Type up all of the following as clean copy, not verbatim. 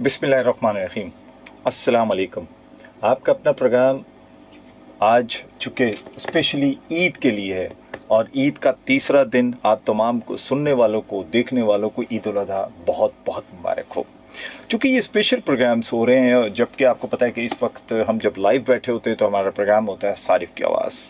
बिस्मिल्लाहिर्रहमानिर्रहीम। अस्सलाम वालेकुम। आपका अपना प्रोग्राम आज चूँकि स्पेशली ईद के लिए है और ईद का तीसरा दिन आप तमाम को सुनने वालों को, देखने वालों को ईद उल अज़हा बहुत बहुत मुबारक हो। चूँकि ये स्पेशल प्रोग्राम्स हो रहे हैं, जबकि आपको पता है कि इस वक्त हम जब लाइव बैठे होते हैं तो हमारा प्रोग्राम होता है सारिफ की आवाज़।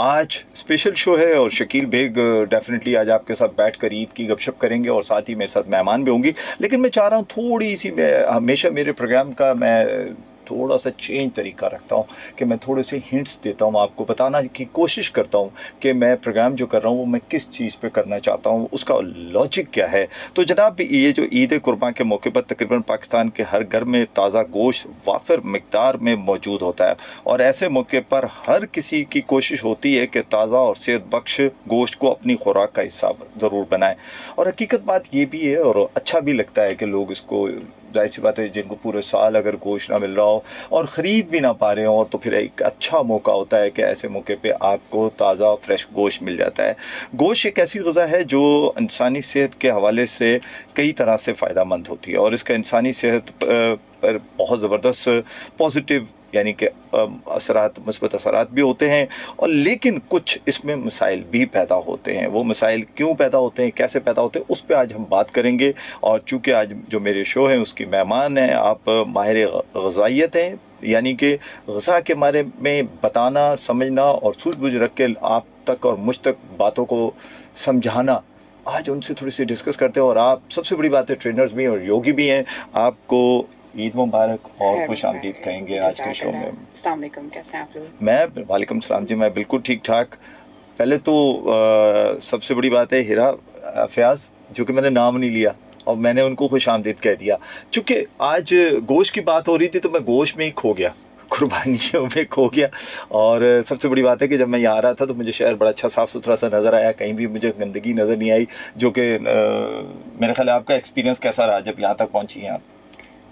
आज स्पेशल शो है और शकील बेग डेफिनेटली आज आपके साथ बैठकर ईद की गपशप करेंगे और साथ ही मेरे साथ मेहमान भी होंगी। लेकिन मैं चाह रहा हूँ थोड़ी सी, मैं हमेशा मेरे प्रोग्राम का मैं थोड़ा सा चेंज तरीका रखता हूँ कि मैं थोड़े से हिंट्स देता हूँ, आपको बताना की कोशिश करता हूँ कि मैं प्रोग्राम जो कर रहा हूँ वो मैं किस चीज़ पे करना चाहता हूँ, उसका लॉजिक क्या है। तो जनाब, ये जो ईद कुर्बान के मौके पर तकरीबन पाकिस्तान के हर घर में ताज़ा गोश्त वाफिर मिकदार में मौजूद होता है और ऐसे मौके पर हर किसी की कोशिश होती है कि ताज़ा और सेहत बख्श गोश्त को अपनी खुराक का हिस्सा ज़रूर बनाए। और हकीकत बात ये भी है और अच्छा भी लगता है कि लोग इसको, जाहिर सी बात है, जिनको पूरे साल अगर गोश्त ना मिल रहा हो और ख़रीद भी ना पा रहे हो तो फिर एक अच्छा मौका होता है कि ऐसे मौके पे आपको ताज़ा फ्रेश गोश्त मिल जाता है। गोश्त एक ऐसी ग़िज़ा है जो इंसानी सेहत के हवाले से कई तरह से फ़ायदा मंद होती है और इसका इंसानी सेहत पर बहुत ज़बरदस्त पॉजिटिव यानी कि असरात, मुस्बत असरात भी होते हैं और लेकिन कुछ इसमें मसाइल भी पैदा होते हैं। वो मसाइल क्यों पैदा होते हैं, कैसे पैदा होते हैं, उस पर आज हम बात करेंगे। और चूँकि आज जो मेरे शो है उसकी मेहमान हैं, आप माहिर ग़िज़ाइयत हैं, यानी कि ग़िज़ा के बारे में बताना, समझना और सूझबूझ रख के आप तक और मुझ तक बातों को समझाना, आज उनसे थोड़ी सी डिस्कस करते हैं। और आप सबसे बड़ी बात है ट्रेनर्स भी और योगी भी हैं। आपको ईद मुबारक और खुश आमदीद कहेंगे आज के शो में। अस्सलाम वालेकुम, कैसे हैं आप लोग? मैं वालेकुम सलाम जी, मैं बिल्कुल ठीक ठाक। पहले तो सबसे बड़ी बात है हिरा फयाज, जो कि मैंने नाम नहीं लिया और मैंने उनको खुश आमदीद कह दिया। चूँकि आज गोश्त की बात हो रही थी तो मैं गोश्त में ही खो गया, कुर्बानियों में खो गया। और सबसे बड़ी बात है कि जब मैं यहाँ आ रहा था तो मुझे शहर बड़ा अच्छा साफ़ सुथरा सा नज़र आया, कहीं भी मुझे गंदगी नज़र नहीं आई। जो कि मेरे ख्याल है आपका एक्सपीरियंस कैसा रहा जब यहाँ तक पहुँची हैं आप?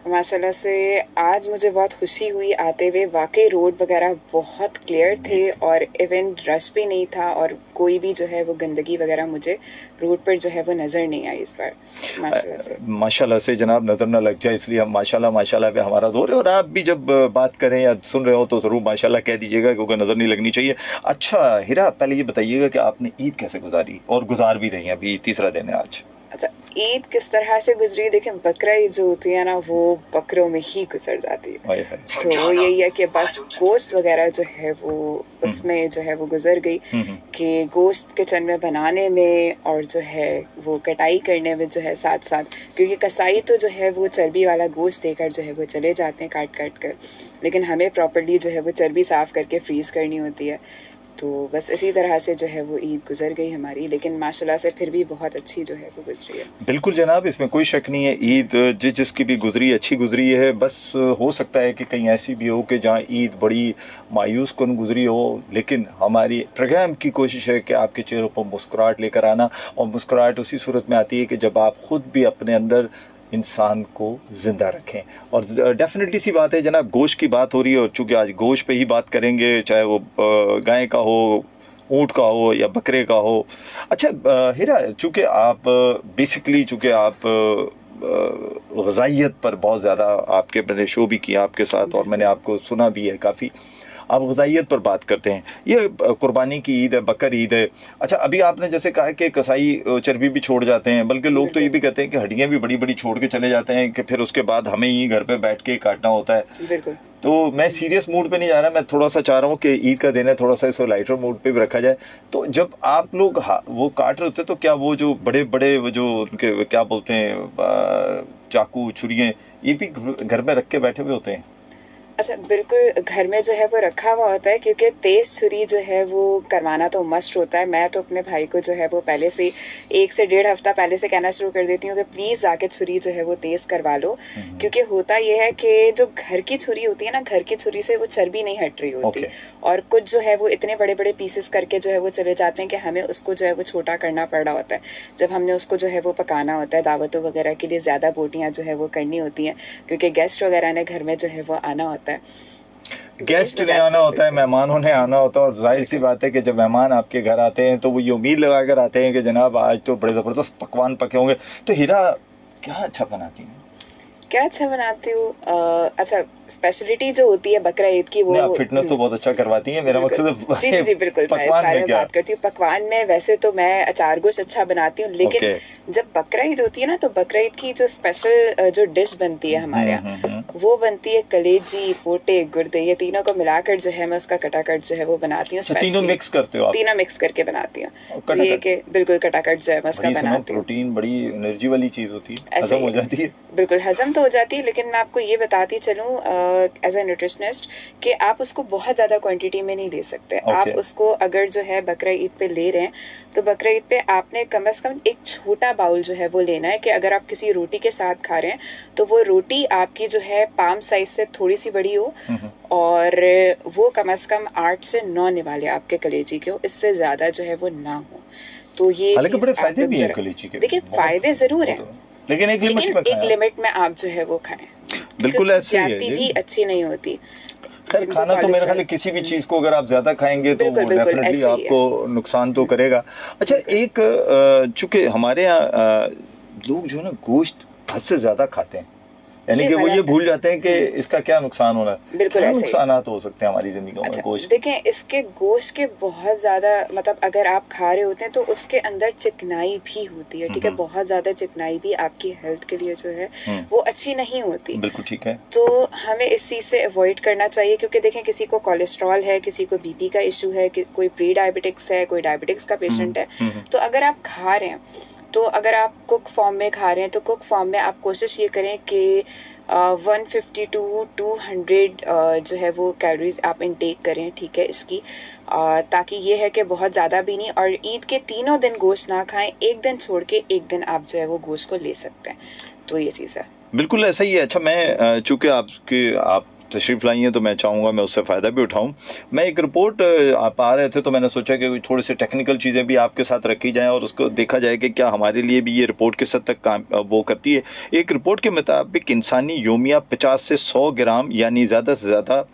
माशाल्लाह से आज मुझे बहुत खुशी हुई आते हुए। वाकई रोड वगैरह बहुत क्लियर थे और इवन रश भी नहीं था और कोई भी जो है वो गंदगी वगैरह मुझे रोड पर जो है वो नज़र नहीं आई इस बार, माशाल्लाह से जनाब, नज़र ना लग जाए इसलिए हम माशाल्लाह माशाल्लाह पे हमारा जोर है। और आप भी जब बात करें या सुन रहे हो तो ज़रूर माशाल्लाह कह दीजिएगा, क्योंकि नज़र नहीं लगनी चाहिए। अच्छा हिरा, पहले ये बताइएगा कि आपने ईद कैसे गुजारी और गुजार भी रही हैं, अभी तीसरा दिन है आज। अच्छा, ईद किस तरह से गुजरी? देखिए, बकरा ईद जो होती है ना वो बकरों में ही गुजर जाती है। तो वो यही है कि बस गोश्त वगैरह जो है वो उसमें जो है वो गुजर गई कि गोश्त किचन में बनाने में और जो है वो कटाई करने में जो है साथ साथ, क्योंकि कसाई तो जो है वो चर्बी वाला गोश्त देकर जो है वो चले जाते हैं काट काट कर, लेकिन हमें प्रॉपर्ली जो है वो चर्बी साफ़ करके फ्रीज़ करनी होती है। तो बस इसी तरह से जो है वो ईद गुजर गई हमारी, लेकिन माशाल्लाह से फिर भी बहुत अच्छी जो है वो गुजरी है। बिल्कुल जनाब, इसमें कोई शक नहीं है। ईद जिसकी भी गुजरी अच्छी गुजरी है। बस हो सकता है कि कहीं ऐसी भी हो कि जहाँ ईद बड़ी मायूस कुन गुजरी हो, लेकिन हमारी प्रोग्राम की कोशिश है कि आपके चेहरों पर मुस्कुराहट लेकर आना। और मुस्कुराहट उसी सूरत में आती है कि जब आप खुद भी अपने अंदर इंसान को ज़िंदा रखें। और डेफिनेटली सी बात है जनाब, गोश्त की बात हो रही है और चूँकि आज गोश्त पे ही बात करेंगे, चाहे वो गाय का हो, ऊँट का हो या बकरे का हो। अच्छा हिरा, चूँकि आप बेसिकली चूँकि आप ग़िज़ाइयत पर बहुत ज़्यादा, आपके मैंने शो भी किया आपके साथ और मैंने आपको सुना भी है काफ़ी, आप ग़िज़ाइयत पर बात करते हैं। ये कुर्बानी की ईद है, बकर ईद है। अच्छा, अभी आपने जैसे कहा कि कसाई चर्बी भी छोड़ जाते हैं, बल्कि लोग तो ये भी कहते हैं कि हड्डियाँ भी बड़ी बड़ी छोड़ के चले जाते हैं कि फिर उसके बाद हमें ही घर पे बैठ के काटना होता है। बिल्कुल। तो मैं सीरियस मूड पे नहीं जा रहा, मैं थोड़ा सा चाह रहा हूँ कि ईद का दिन है, थोड़ा सा इसको लाइटर मूड पे भी रखा जाए। तो जब आप लोग वो काट रहे होते तो क्या वो जो बड़े बड़े वो जो उनके क्या बोलते हैं चाकू छुरियाँ, ये भी घर में रख के बैठे हुए होते हैं? अच्छा, बिल्कुल घर में जो है वो रखा हुआ होता है, क्योंकि तेज़ छुरी जो है वो करवाना तो मस्ट होता है। मैं तो अपने भाई को जो है वो पहले से 1 से 1.5 हफ्ता पहले से कहना शुरू कर देती हूँ कि प्लीज़ आके छुरी जो है वो तेज़ करवा लो, क्योंकि होता ये है कि जो घर की छुरी होती है ना, घर की छुरी से वो चर्बी नहीं हट रही होती। और कुछ जो है वो इतने बड़े बड़े पीसेस करके जो है वो चले जाते हैं कि हमें उसको जो है वो छोटा करना पड़ रहा होता है जब हमने उसको जो है वो पकाना होता है। दावतों वगैरह के लिए ज़्यादा बोटियाँ जो है वो करनी होती हैं, क्योंकि गेस्ट वगैरह ने घर में जो है वो आना होता है। गेस्ट ने आना होता है, मेहमानों ने आना होता है। और जाहिर सी बात है कि जब मेहमान आपके घर आते हैं तो वो ये उम्मीद लगा कर आते हैं कि जनाब आज तो बड़े ज़बरदस्त पकवान पके होंगे। तो हीरा क्या अच्छा बनाती हैं? क्या अच्छा बनाती हूँ? अच्छा, स्पेशलिटी जो होती है बकरा ईद की वो नहीं, आप फिटनेस तो बहुत अच्छा करवाती हैं, मेरा बिल्कुल। मकसद जी, है जी, जी, बिल्कुल, मैं इस पकवान बारे में में क्या। बात करती हूँ। पकवान में वैसे तो मैं अचार गोश्त अच्छा बनाती हूँ, लेकिन ओके। जब बकरा ईद होती है ना, तो बकरा ईद की जो स्पेशल जो डिश बनती है हमारे यहाँ, वो बनती है कलेजी, पोटे, गुर्दे, ये तीनों को मिलाकर जो है मैं उसका कटाकट जो है वो बनाती हूँ अच्छा, तीनों स्पेशली। मिक्स करते हो आप? तीनों मिक्स करके बनाती हूँ। और तो ये कटाकट कि बिल्कुल कटाकट जो है मैं उसका बड़ी सुनो, बनाती हूँ। प्रोटीन बड़ी एनर्जी वाली चीज होती है, ऐसे हजम ही हो है। जाती है। बिल्कुल हजम तो हो जाती है, लेकिन मैं आपको ये बताती चलूँ एज ए न्यूट्रिशनिस्ट कि आप उसको बहुत ज़्यादा क्वांटिटी में नहीं ले सकते। आप ओके। उसको अगर जो है बकरा ईद पे ले रहे हैं, तो बकरा ईद पे आपने कम से कम एक छोटा बाउल जो है वो लेना है, कि अगर आप किसी रोटी के साथ खा रहे हैं तो वो रोटी आपकी जो है पाम साइज से थोड़ी सी बड़ी हो, और वो कम से कम 8 से 9 निवाले आपके कलेजी के हो, इससे ज़्यादा जो है वो ना हो। तो ये हालांकि चीज़ बड़े आप फायदे लोग भी हैं जरा कलीची के, देखिए, बहुत फायदे ज़रूर हैं, बहुत, लेकिन एक लिमिट लेकिन में खाएं एक आप। लिमिट में आप जो है वो खाएं, क्योंकि बिल्कुल उसकी ऐसे ही है ज्यादती जी। भी अच्छी नहीं होती। खैर, जिनको खाना तो मेरे ख्याल कोलेस्ट्रॉल है किसी भी चीज को अगर आप ज्यादा खाएंगे तो बिल्कुल वो बिल्कुल डेफिनेटली ऐसे ही है। आपको नुकसान तो करेगा। अच्छा, बिल्कुल एक चूंकि हमारे यहाँ लोग जो है ना गोश्त हद से ज्यादा खाते हैं, यानी ये कि वो ये गलत है। भूल जाते हैं कि इसका क्या नुकसान होना है। बिल्कुल क्या ऐसे ही। नुकसानात हो सकते हैं हमारी जिंदगी में अच्छा, गोश्त के? देखें, इसके गोश्त के बहुत ज़्यादा मतलब अगर आप खा रहे होते हैं तो उसके अंदर चिकनाई भी होती है, ठीक है? बहुत ज़्यादा चिकनाई भी आपकी हेल्थ के लिए जो है वो अच्छी नहीं होती। बिल्कुल ठीक है। तो हमें इस चीज़ से अवॉइड करना चाहिए, क्योंकि देखें, किसी को कोलेस्ट्रॉल है, किसी को बीपी का इशू है, कोई प्री डायबिटिक्स है, कोई डायबिटिक्स का पेशेंट है। तो अगर आप खा रहे हैं, तो अगर आप कुक फॉर्म में खा रहे हैं, तो कुक फॉर्म में आप कोशिश ये करें कि 150 टू 200 जो है वो कैलोरीज आप इनटेक करें, ठीक है इसकी, ताकि ये है कि बहुत ज़्यादा भी नहीं, और ईद के तीनों दिन गोश्त ना खाएं, एक दिन छोड़ के एक दिन आप जो है वो गोश्त को ले सकते हैं। तो ये चीज़ है। बिल्कुल ऐसा ही है। अच्छा, मैं चूंकि आप तशरीफ लाई हैं तो मैं चाहूँगा मैं उससे फ़ायदा भी उठाऊं। मैं एक रिपोर्ट आप आ रहे थे तो मैंने सोचा कि थोड़ी सी टेक्निकल चीज़ें भी आपके साथ रखी जाएं और उसको देखा जाए कि क्या हमारे लिए भी ये रिपोर्ट किस हद तक काम वो करती है। एक रिपोर्ट के मुताबिक इंसानी योमिया 50 से 100 ग्राम यानी ज़्यादा से ज़्यादा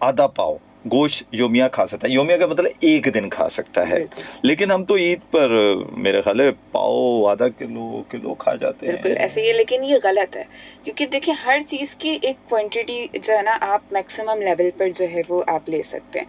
आधा पाव गोश्त योमिया खा सकता है। योमिया का मतलब एक दिन खा सकता है, लेकिन हम तो ईद पर मेरे ख्याल है पाव आधा किलो खा जाते हैं। बिल्कुल ऐसे ही है, लेकिन ये गलत है, क्योंकि देखिए हर चीज़ की एक क्वांटिटी जो है ना, आप मैक्सिमम लेवल पर जो है वो आप ले सकते हैं।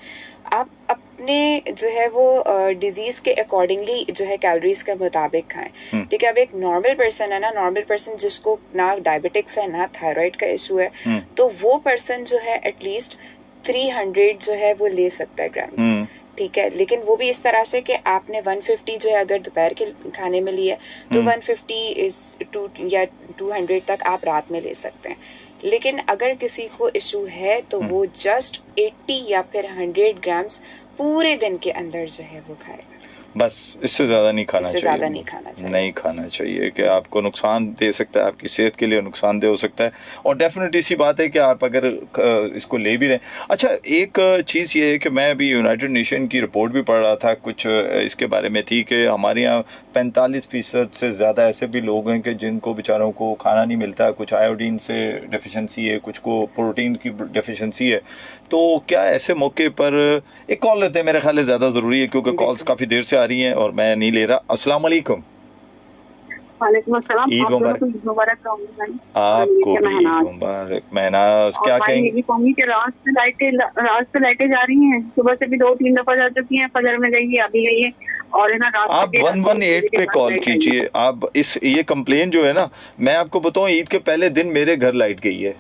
आप अपने जो है वो डिजीज़ के अकॉर्डिंगली जो है कैलोरीज के मुताबिक खाएं, ठीक है? अब एक नॉर्मल पर्सन है ना, नॉर्मल पर्सन जिसको ना डायबिटिक्स है ना थायराइड का इशू है, तो वो पर्सन जो है एटलीस्ट 300 जो है वो ले सकता है ग्राम्स, ठीक है? लेकिन वो भी इस तरह से कि आपने 150 जो है अगर दोपहर के खाने में लिया, तो 150 इज 2 या 200 तक आप रात में ले सकते हैं। लेकिन अगर किसी को इशू है तो वो जस्ट 80 या फिर 100 ग्राम्स पूरे दिन के अंदर जो है वो खाएगा। बस इससे ज़्यादा नहीं खाना इससे चाहिए। ज़्यादा नहीं खाना चाहिए। नहीं खाना चाहिए कि आपको नुकसान दे सकता है, आपकी सेहत के लिए नुकसानदेह हो सकता है। और डेफिनेटली सी बात है कि आप अगर इसको ले भी रहे हैं। अच्छा, एक चीज़ ये है कि मैं अभी यूनाइटेड नेशन की रिपोर्ट भी पढ़ रहा था, कुछ इसके बारे में थी कि हमारे यहाँ 45% से ज़्यादा ऐसे भी लोग हैं कि जिनको बेचारों को खाना नहीं मिलता, कुछ आयोडीन से डेफिशिएंसी है, कुछ को प्रोटीन की डेफिशिएंसी है। तो क्या ऐसे मौके पर एक कॉल लेते हैं, मेरे ख्याल है ज़्यादा ज़रूरी है क्योंकि कॉल्स काफ़ी देर से आ रही हैं और मैं नहीं ले रहा। अस्सलाम वालेकुम। वालेकुम अस्सलाम। ईद मुबारक। आपको भी ईद मुबारक। महनाज क्या कहेंगे? यही कहूंगी कि रात से लाइटें जा रही हैं, सुबह से भी 2-3 दफा जा चुकी हैं, फजर में गई है, अभी गई है, और है ना रात आप 118 पे कॉल कीजिए। आप ये कंप्लेन जो है ना, मैं आपको बताऊं, ईद के पहले दिन मेरे घर लाइट गई है,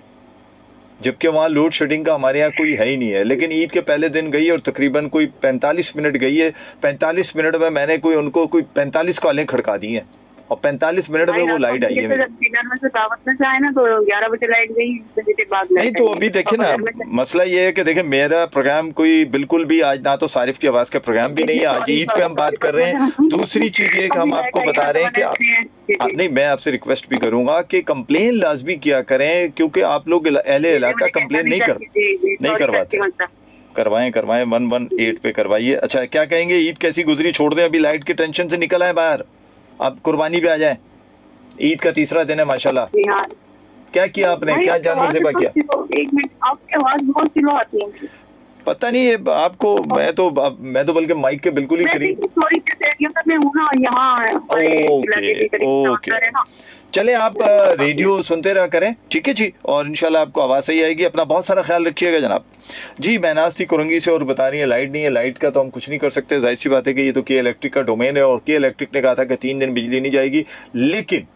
जबकि वहाँ लोड शेडिंग का हमारे यहाँ कोई है ही नहीं है, लेकिन ईद के पहले दिन गई और तकरीबन कोई 45 मिनट गई है। 45 मिनट में मैंने उनको 45 कॉलें खड़का दी हैं और 45 मिनट में वो लाइट आई है। डिनर में से दावत में से आए ना तो 11 बजे लाइट गई, बजे के बाद नहीं तो अभी देखे ना, मसला ये है कि देखे मेरा प्रोग्राम कोई बिल्कुल भी आज ना तो सारिफ की आवाज़ का प्रोग्राम भी नहीं है, आज ईद पे हम बात कर रहे हैं। दूसरी चीज़ ये कि हम आपको बता रहे हैं कि नहीं, मैं आपसे रिक्वेस्ट भी करूंगा कि कंप्लेन लाजमी किया करें, क्योंकि आप लोग अहले इलाका कंप्लेन नहीं करवाते। करवाएं 118 पे करवाइए। अच्छा, क्या कहेंगे, ईद कैसी गुजरी? छोड़ दें अभी लाइट की टेंशन से, निकल आए बाहर, अब कुर्बानी पे आ जाए। ईद का तीसरा दिन है माशाल्लाह। क्या किया आपने, क्या जानवर ज़िबा किया? एक मिनट, आपकी आवाज बहुत स्लो आती है। पता नहीं ये आपको, मैं तो बल्कि माइक के बिल्कुल ही करीब। थोड़ी सी एरिया में हूँ ना, यहाँ ओके। चले आप रेडियो सुनते रहा करें, ठीक है जी, और इंशाल्लाह आपको आवाज़ सही आएगी। अपना बहुत सारा ख्याल रखिएगा जनाब। जी महनाज थी कुरंगी से और बता रही है लाइट नहीं है। लाइट का तो हम कुछ नहीं कर सकते, जाहिर सी बात है कि ये तो के इलेक्ट्रिक का डोमेन है, और के इलेक्ट्रिक ने कहा था कि 3 दिन बिजली नहीं जाएगी, लेकिन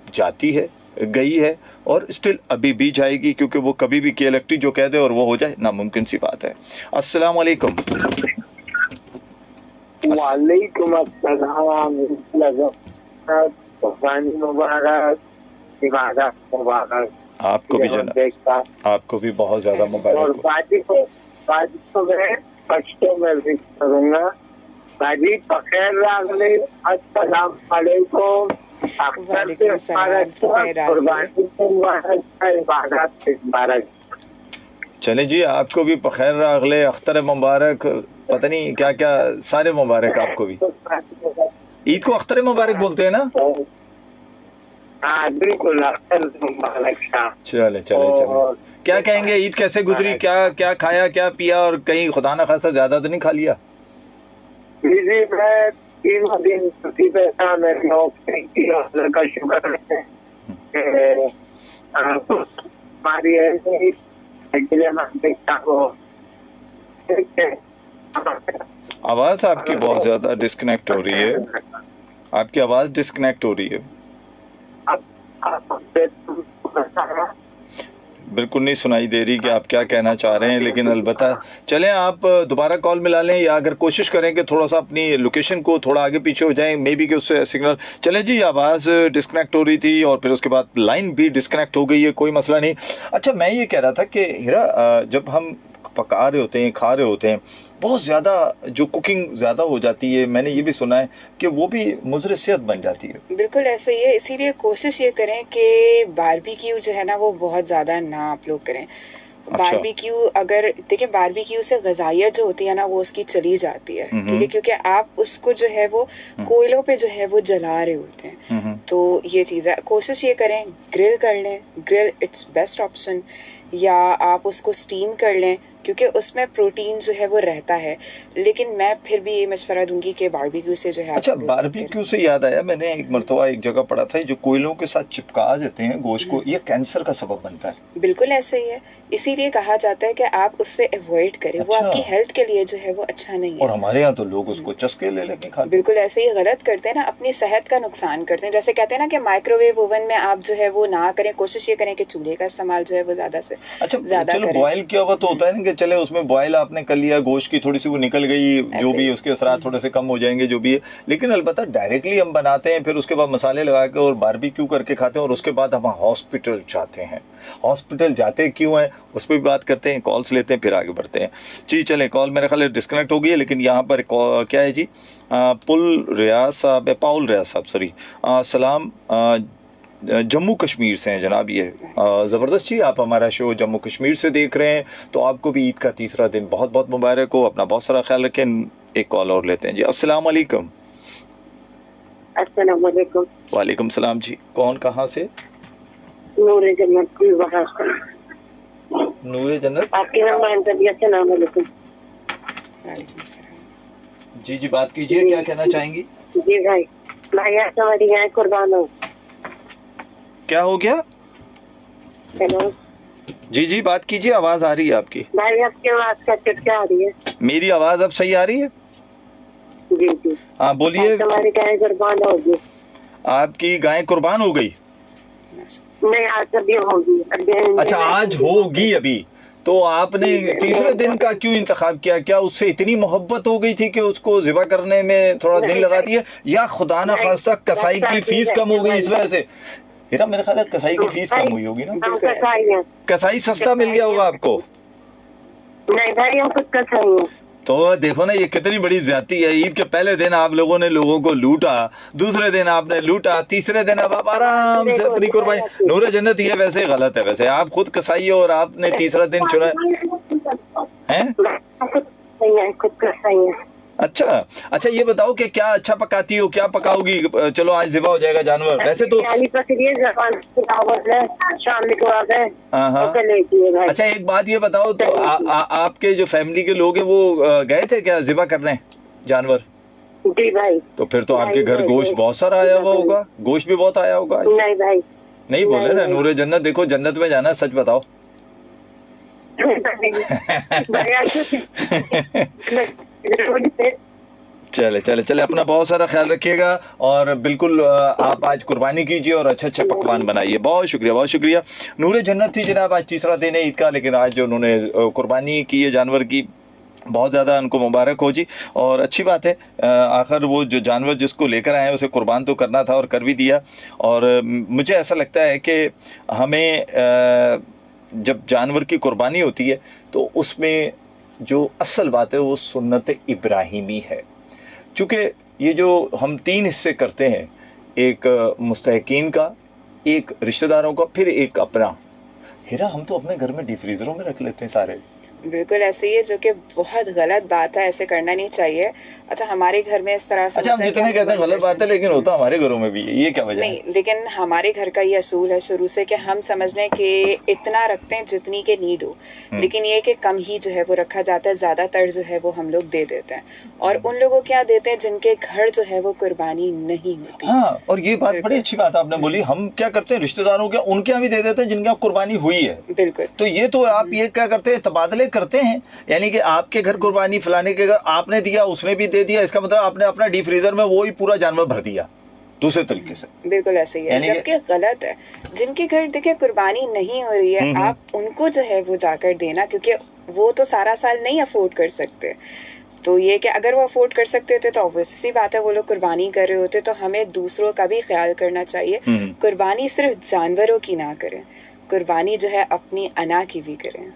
जाती है, गई है और स्टिल अभी भी जाएगी, क्योंकि वो कभी भी के इलेक्ट्रिक जो कह दे और वो हो जाए, नामुमकिन सी बात है। अस्सलाम वालेकुम। वालेकुम अस्सलाम। मुबारक आपको भी जनाब, आपको भी बहुत ज्यादा मुबारक हो। बाजी को मैं पश्तो में विश करूंगा। बाजी बखैर रागले, अस्सलाम वालेकुम। वालेकुम सलाम, कुर्बानी मुबारक, इबादत मुबारक। चले जी, आपको भी बखैर अगले अख्तर मुबारक, पता नहीं क्या क्या सारे मुबारक आपको भी। ईद को अख्तर मुबारक बोलते हैं ना? हाँ बिल्कुल, चले। क्या कहेंगे, ईद कैसे गुजरी, क्या खाया, क्या पिया, और कहीं खुदा ना खासा ज्यादा तो नहीं खा लिया? जी मैं 3 दिन छुट्टी पे था, मेरे नौकरी का शुक्र है। हमारी आवाज आपकी बहुत ज्यादा डिस्कनेक्ट हो रही है, आपकी आवाज डिस्कनेक्ट हो रही है, बिल्कुल नहीं सुनाई दे रही कि आप क्या कहना चाह रहे हैं। लेकिन अलबत्ता चलें, आप दोबारा कॉल मिला लें, या अगर कोशिश करें कि थोड़ा सा अपनी लोकेशन को थोड़ा आगे पीछे हो जाएं, मे बी कि उससे सिग्नल चले। जी आवाज़ डिस्कनेक्ट हो रही थी और फिर उसके बाद लाइन भी डिस्कनेक्ट हो गई है, कोई मसला नहीं। अच्छा, मैं ये कह रहा था कि हीरा, जब हम पका रहे होते हैं, खा रहे होते हैं, बहुत ज़्यादा जो कुकिंग ज़्यादा हो जाती है, मैंने ये भी सुना है कि वो भी मुज़र सेहत बन जाती है। बिल्कुल ऐसा ही है, इसीलिए कोशिश ये करें कि बारबेक्यू जो है ना वो बहुत ज़्यादा ना आप लोग करें। अच्छा। बारबेक्यू, अगर देखिए बारबेक्यू से ग़िज़ाइयत जो होती है ना वो उसकी चली जाती है, ठीक है, क्योंकि आप उसको जो है वो कोयलों पे जो है वो जला रहे होते हैं। तो ये चीज़ है, कोशिश ये करें ग्रिल कर लें, ग्रिल इट्स बेस्ट ऑप्शन, या आप उसको स्टीम कर लें क्योंकि उसमें प्रोटीन जो है वो रहता है। लेकिन मैं फिर भी ये मशवरा दूंगी कि बारबेक्यू से जो है। अच्छा, बारबेक्यू से याद आया, मैंने एक मरतबा एक जगह पढ़ा था, जो कोयलों के साथ चिपका देते हैं गोश्त को, ये कैंसर का सबब बनता है। बिल्कुल ऐसा ही है, इसीलिए कहा जाता है कि आप उससे अवॉइड करें। अच्छा। वो आपकी हेल्थ के लिए जो है वो अच्छा नहीं है। और हमारे यहाँ तो लोग उसको चस्के ले लेके खाते हैं। बिल्कुल ऐसे ही गलत करते हैं ना, अपनी सेहत का नुकसान करते हैं। जैसे कहते हैं ना कि माइक्रोवेव ओवन में आप जो है वो ना करें, कोशिश ये करें कि चूल्हे का इस्तेमाल जो है वो ज़्यादा से ज़्यादा चलो करें। बॉयल किया हुआ तो होता है ना कि चले उसमें बॉयल आपने कर लिया, गोश्त की थोड़ी सी वो निकल गई, जो भी उसके असरात थोड़े से कम हो जाएंगे जो भी है। लेकिन अलबत्ता डायरेक्टली हम बनाते हैं, फिर उसके बाद मसाले लगा के और बारबेक्यू करके खाते हैं, और उसके बाद हम हॉस्पिटल जाते हैं। हॉस्पिटल जाते क्यों हैं उस पर भी बात करते हैं, कॉल्स लेते हैं, फिर आगे बढ़ते हैं। जी चलें, कॉल मेरा ख्याल डिस्कनेक्ट हो गई है, लेकिन यहाँ पर क्या है जी, पाउल रियाज साहब सॉरी, सलाम, जम्मू कश्मीर से हैं जनाब। ये ज़बरदस्त जी, आप हमारा शो जम्मू कश्मीर से देख रहे हैं, तो आपको भी ईद का तीसरा दिन बहुत बहुत मुबारक हो। अपना बहुत सारा ख्याल रखें। एक कॉल और लेते हैं जी। अस्सलाम वालेकुम। अस्सलाम वालेकुम। वालेकुम सलाम जी, कौन कहाँ से? नूरे जन्नत की वहाँ से। नूरे जन्नत, आपके नाम तबियत से नाम वालेकुम। वालेकुम सलाम। जी बात कीजिए, क्या कहना चाहेंगी? जी भाई आज हमारी गाय कुर्बान हो। क्या हो गया? हेलो जी बात कीजिए, आवाज आ रही है आपकी। भाई आपकी आवाज का चटका आ रही है। मेरी आवाज अब सही आ रही है? जी हाँ बोलिए। हमारी गाय कुर्बान होगी। आपकी गाय कुर्बान हो गई? नहीं, आज अभी होगी। अच्छा, आज होगी अभी। तो आपने तीसरे दिन का क्यों इंतखाब किया? क्या उससे इतनी मोहब्बत हो गई थी कि उसको ज़िबा करने में थोड़ा दिन लगा दिया, या खुदा ना खास्ता कसाई की फीस कम हो गई इस वजह से? हीरा, मेरे ख्याल है कसाई की फीस कम हुई होगी ना, कसाई सस्ता मिल गया होगा आपको। नहीं भाई, हम खुद कसाई हैं। तो देखो ना, ये कितनी बड़ी ज्यादती है। ईद के पहले दिन आप लोगों ने लोगों को लूटा, दूसरे दिन आपने लूटा, तीसरे दिन अब आप आराम से अपनी कुर्बानी। नूरे जन्नत, ये वैसे गलत है। वैसे आप खुद कसाई हो और आपने तीसरा दिन चुना है। खुद कसाई हैं। अच्छा अच्छा, ये बताओ कि क्या अच्छा पकाती हो, क्या पकाओगी? चलो आज ज़िबा हो जाएगा जानवर। वैसे तो शाम को आ गए। हाँ हाँ। भाई अच्छा एक बात ये बताओ तो आपके जो फैमिली के लोग हैं वो गए थे क्या ज़िबा करने जानवर? जी भाई। तो फिर तो आपके घर नहीं, गोश्त नहीं, बहुत सारा आया हुआ होगा, गोश्त भी बहुत आया होगा। नहीं भाई, नहीं बोले ना, नहीं। नूरे जन्नत, देखो जन्नत में जाना, सच बताओ। चले चले चले, अपना बहुत सारा ख्याल रखिएगा और बिल्कुल आप आज कुर्बानी कीजिए और अच्छे अच्छे पकवान बनाइए। बहुत शुक्रिया, बहुत शुक्रिया। नूरे जन्नत थी जनाब, आज तीसरा दिन है ईद का, लेकिन आज जो उन्होंने कुर्बानी की है जानवर की, बहुत ज़्यादा उनको मुबारक हो जी। और अच्छी बात है, आखिर वो जो जानवर जिसको लेकर आए उसे कुर्बान तो करना था और कर भी दिया। और मुझे ऐसा लगता है कि हमें जब जानवर की कुर्बानी होती है तो उसमें जो असल बात है वो सुन्नत इब्राहिमी है। चूँकि ये जो हम 3 हिस्से करते हैं, एक मुस्तहकीन का, एक रिश्तेदारों का, फिर एक अपना। हीरा, हम तो अपने घर में डीप फ्रीजरों में रख लेते हैं सारे। बिल्कुल ऐसे ही है, जो कि बहुत गलत बात है, ऐसे करना नहीं चाहिए। अच्छा हमारे घर में इस तरह से अच्छा, हम जितने कहते हैं गलत बात है, लेकिन होता हमारे घरों में भी है, ये क्या वजह है? नहीं, लेकिन हमारे घर का ये असूल है शुरू से कि हम समझने कि इतना रखते हैं जितनी के नीड हो, लेकिन ये कि कम ही जो है वो रखा जाता है, ज़्यादातर जो है वो हम लोग दे देते हैं। और उन लोगों क्या देते हैं जिनके घर जो है वो कुर्बानी नहीं होती। हाँ, और ये बात बड़ी अच्छी बात आपने बोली। हम क्या करते हैं, रिश्तेदारों के उनके यहाँ भी दे देते हैं जिनके यहाँ कुर्बानी हुई है। बिल्कुल। तो ये तो आप ये क्या करते हैं, तबादले करते हैं, यानी कि आपके घर कुर्बानी फलाने के घर आपने दिया, उसने भी दे दिया, इसका मतलब आपने अपना डीप फ्रीजर में वो ही पूरा जानवर भर दिया दूसरे तरीके से। बिल्कुल ऐसे ही है, जबकि गलत है। जिनके घर देखिए कुर्बानी नहीं हो रही है, आप उनको जो है वो जाकर देना, क्योंकि वो तो सारा साल नहीं अफोर्ड कर सकते। तो ये कि अगर वो अफोर्ड कर सकते होते तो ऑब्वियसली बात है वो लोग कुर्बानी कर रहे होते। तो हमें दूसरों का भी ख्याल करना चाहिए। कुर्बानी सिर्फ जानवरों की ना करें, कुर्बानी जो है अपनी अना की भी करें।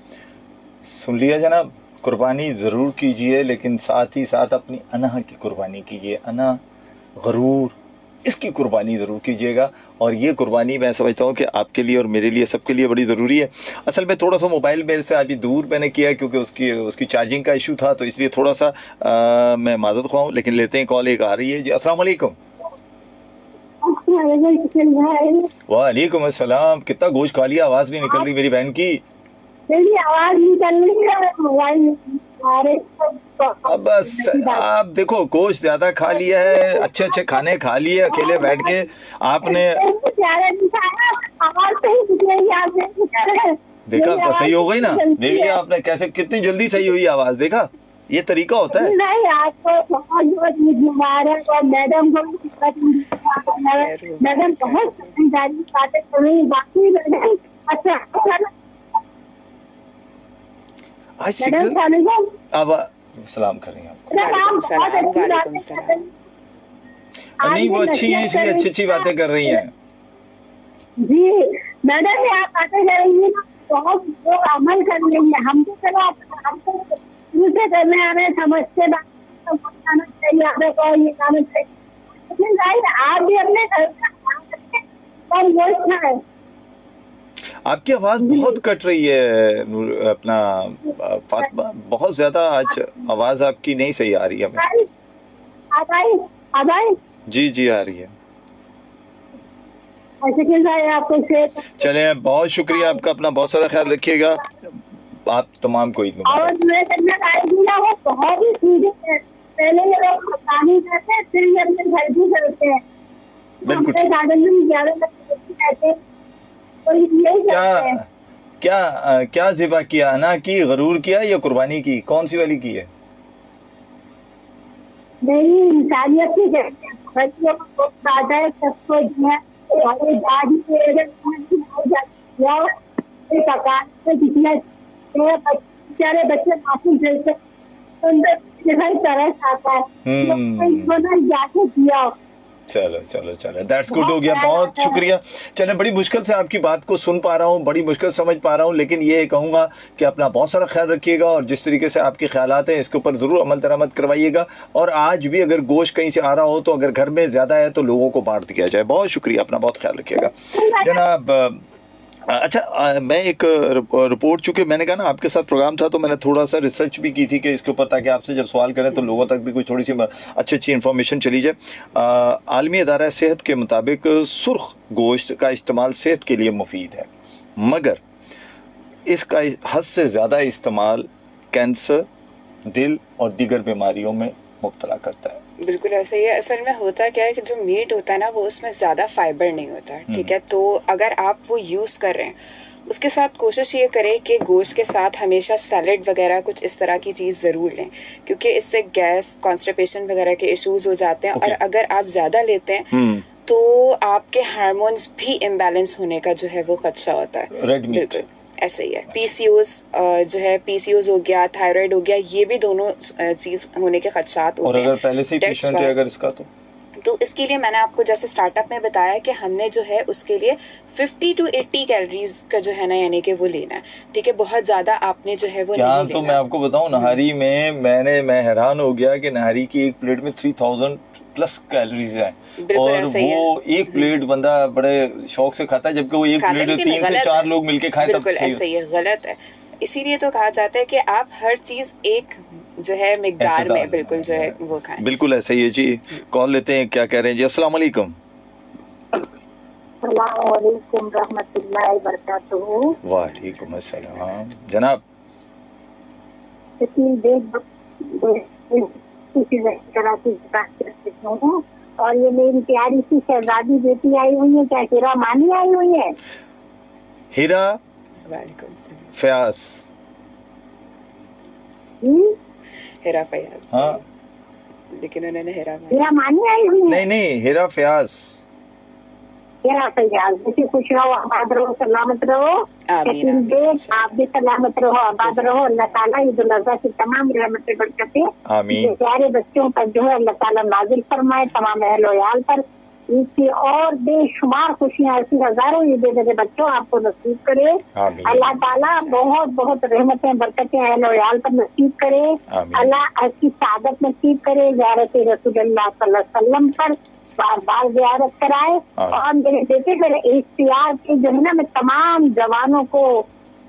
सुन लिया जनाब, कुर्बानी ज़रूर कीजिए, लेकिन साथ ही साथ अपनी अना की कुर्बानी कीजिए। अना, गरूर, इसकी कुर्बानी ज़रूर कीजिएगा। और ये कुर्बानी मैं समझता हूँ कि आपके लिए और मेरे लिए, सबके लिए बड़ी ज़रूरी है। असल में थोड़ा सा मोबाइल मेरे से अभी दूर मैंने किया क्योंकि उसकी चार्जिंग का इशू था, तो इसलिए थोड़ा सा मैं माज़रत ख्वाह हूँ। लेकिन लेते हैं, कॉल एक आ रही है जी। अस्सलाम वालेकुम। वालेकुम अस्सलाम। कितना गोश्त खा लिया, आवाज़ भी निकल रही मेरी बहन की। आवाज निकल रही है, मोबाइल अब बस आप देखो, गोश्त ज्यादा खा लिया है, अच्छे अच्छे खाने खा लिए अकेले बैठ के आपने। देखा, सही हो गई ना? देखिए आपने कैसे, कितनी जल्दी सही हुई आवाज, देखा? ये तरीका होता है। नहीं, आपको बहुत मुबारक। और मैडम को मैडम बहुत बातें कर रही, बाकी मैडम अच्छा अब सलाम करेंगे आपको। नहीं, वो अच्छी है इसलिए अच्छी अच्छी बातें कर रही हैं जी। मैडम ये आप बातें कर रही है, बहुत लोग अमल कर रही है। हम तो चलो हमको दूसरे करने आ रहे, समझते आना चाहिए, आने को ये आना चाहिए, लेकिन आप भी अपने घर का। आपकी आवाज बहुत कट रही है अपना फातिमा, बहुत ज्यादा आज आवाज आपकी नहीं सही आ रही है हमें। जी जी आ रही है। चले, बहुत शुक्रिया आपका, अपना बहुत सारा ख्याल रखिएगा। आप तमाम को ईद मुबारक। बहुत ही सीधे हैं, पहले ये लोग पानी करते हैं, फिर ये अपने घर की करते हैं। बिल्कुल। क्या ज़िबा किया, अना की, गरूर किया या कुर्बानी की, कौन सी वाली की है? नहीं, इंसानियत की बच्चों को बात है, सबको जो है बेचारे बच्चे मासूम चलते, तरस आता है, जाके दिया। चलो चलो चलो, दैट्स गुड, हो गया, बहुत शुक्रिया। चले, बड़ी मुश्किल से आपकी बात को सुन पा रहा हूँ, बड़ी मुश्किल समझ पा रहा हूँ, लेकिन ये कहूँगा कि अपना बहुत सारा ख्याल रखिएगा और जिस तरीके से आपके ख्यालात हैं इसके ऊपर ज़रूर अमल दरामद करवाइएगा। और आज भी अगर गोश्त कहीं से आ रहा हो तो अगर घर में ज़्यादा है तो लोगों को बांट दिया जाए। बहुत शुक्रिया, अपना बहुत ख्याल रखिएगा जनाब। अच्छा, मैं एक रिपोर्ट, चूंकि मैंने कहा ना आपके साथ प्रोग्राम था तो मैंने थोड़ा सा रिसर्च भी की थी कि इसके ऊपर, ताकि आपसे जब सवाल करें तो लोगों तक भी कुछ थोड़ी सी अच्छी अच्छी इन्फॉर्मेशन चली जाए। आलमी अदारा सेहत के मुताबिक सुर्ख गोश्त का इस्तेमाल सेहत के लिए मुफीद है, मगर इसका हद से ज़्यादा इस्तेमाल कैंसर, दिल और दीगर बीमारियों में मुब्तला करता है। बिल्कुल ऐसा ही है। असल में होता क्या है कि जो मीट होता है ना, वो उसमें ज़्यादा फाइबर नहीं होता, ठीक है। तो अगर आप वो यूज़ कर रहे हैं, उसके साथ कोशिश ये करें कि गोश्त के साथ हमेशा सैलड वगैरह कुछ इस तरह की चीज़ ज़रूर लें, क्योंकि इससे गैस, कॉन्स्टिपेशन वगैरह के इश्यूज हो जाते हैं। और अगर आप ज़्यादा लेते हैं तो आपके हार्मोन्स भी इम्बैलेंस होने का जो है वो खदशा होता है। बिल्कुल ऐसा ही है। पीसीओस जो है, पीसीओस हो गया, थायराइड हो गया, ये भी दोनों चीज़ होने के खदशात होते हैं। और अगर पहले से ही पेशेंट है अगर इसका, तो इसके लिए मैंने आपको जैसे स्टार्टअप में बताया कि हमने जो है उसके लिए 50 to 80 कैलोरीज का जो है ना, यानी कि वो लेना है, ठीक है। बहुत ज़्यादा आपने जो है वो नहीं लेना। तो मैं आपको बताऊं, नहारी में मैं हैरान हो गया कि नहारी की एक प्लेट में 3000 प्लस कैलोरीज है, और वो एक प्लेट बंदा बड़े शौक से खाता है, जबकि वो एक प्लेट 3 से 4 लोग मिलके खाएं। बिल्कुल ऐसा ही है, गलत है। इसीलिए तो कहा जाता है कि आप हर चीज एक जो है मिकदार में बिल्कुल जो है वो खाएं। बिल्कुल ऐसा ही है जी। कॉल लेते हैं, क्या कह रहे हैं जी? अस्सलाम वालेकुम। वालेकुम रहमतुल्लाहि बरकातहू। वालेकुम अस्सलाम जनाब। और ये मेरी प्यारी सी शहजादी बेटी आई हुई है, क्या हीरा मानी आई हुई है? हीरा फयाज, हीरा फयाज, हाँ, लेकिन उन्होंने हीरा मानी आई हुई है। नहीं, हीरा फयाज। हीरा फयाज, बेटी खुश रहो, आबाद रहो, सलामत रहो। आप भी सलामत रहो, आबाद रहो। अल्लाह ताला ईद उल अज़हा की तमाम रहमतें बरकतें आमीन प्यारे बच्चों पर जो है अल्लाह ताला नाजिल फरमाए, तमाम अहल याल पर। इसकी और बेशुमार खुशियाँ ऐसी हजारों ईदे मेरे बच्चों आपको नसीब करे। अल्लाह ताला बहुत बहुत रहमतें बरकतें अहल याल पर नसीब करे। अल्लाह ऐसी सादत नसीब करे, ज़ियारत रसूलुल्लाह सल्लल्लाहु अलैहि वसल्लम पर बार बार ज़ियारत कराए। और मेरे बेटे, मेरे इख्तियार के जो है ना, मैं तमाम जवानों को,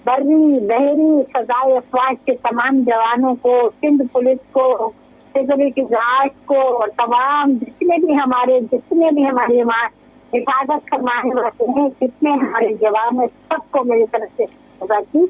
बर्री बहरी सजाए अफवाज के तमाम जवानों को, सिंध पुलिस को, सिक्योरिटी गार्ड को, और तमाम जितने भी हमारे वहाँ हिफाजत करवाने वाले हैं, जितने हमारे जवान है, सबको मेरी तरफ से खुदा की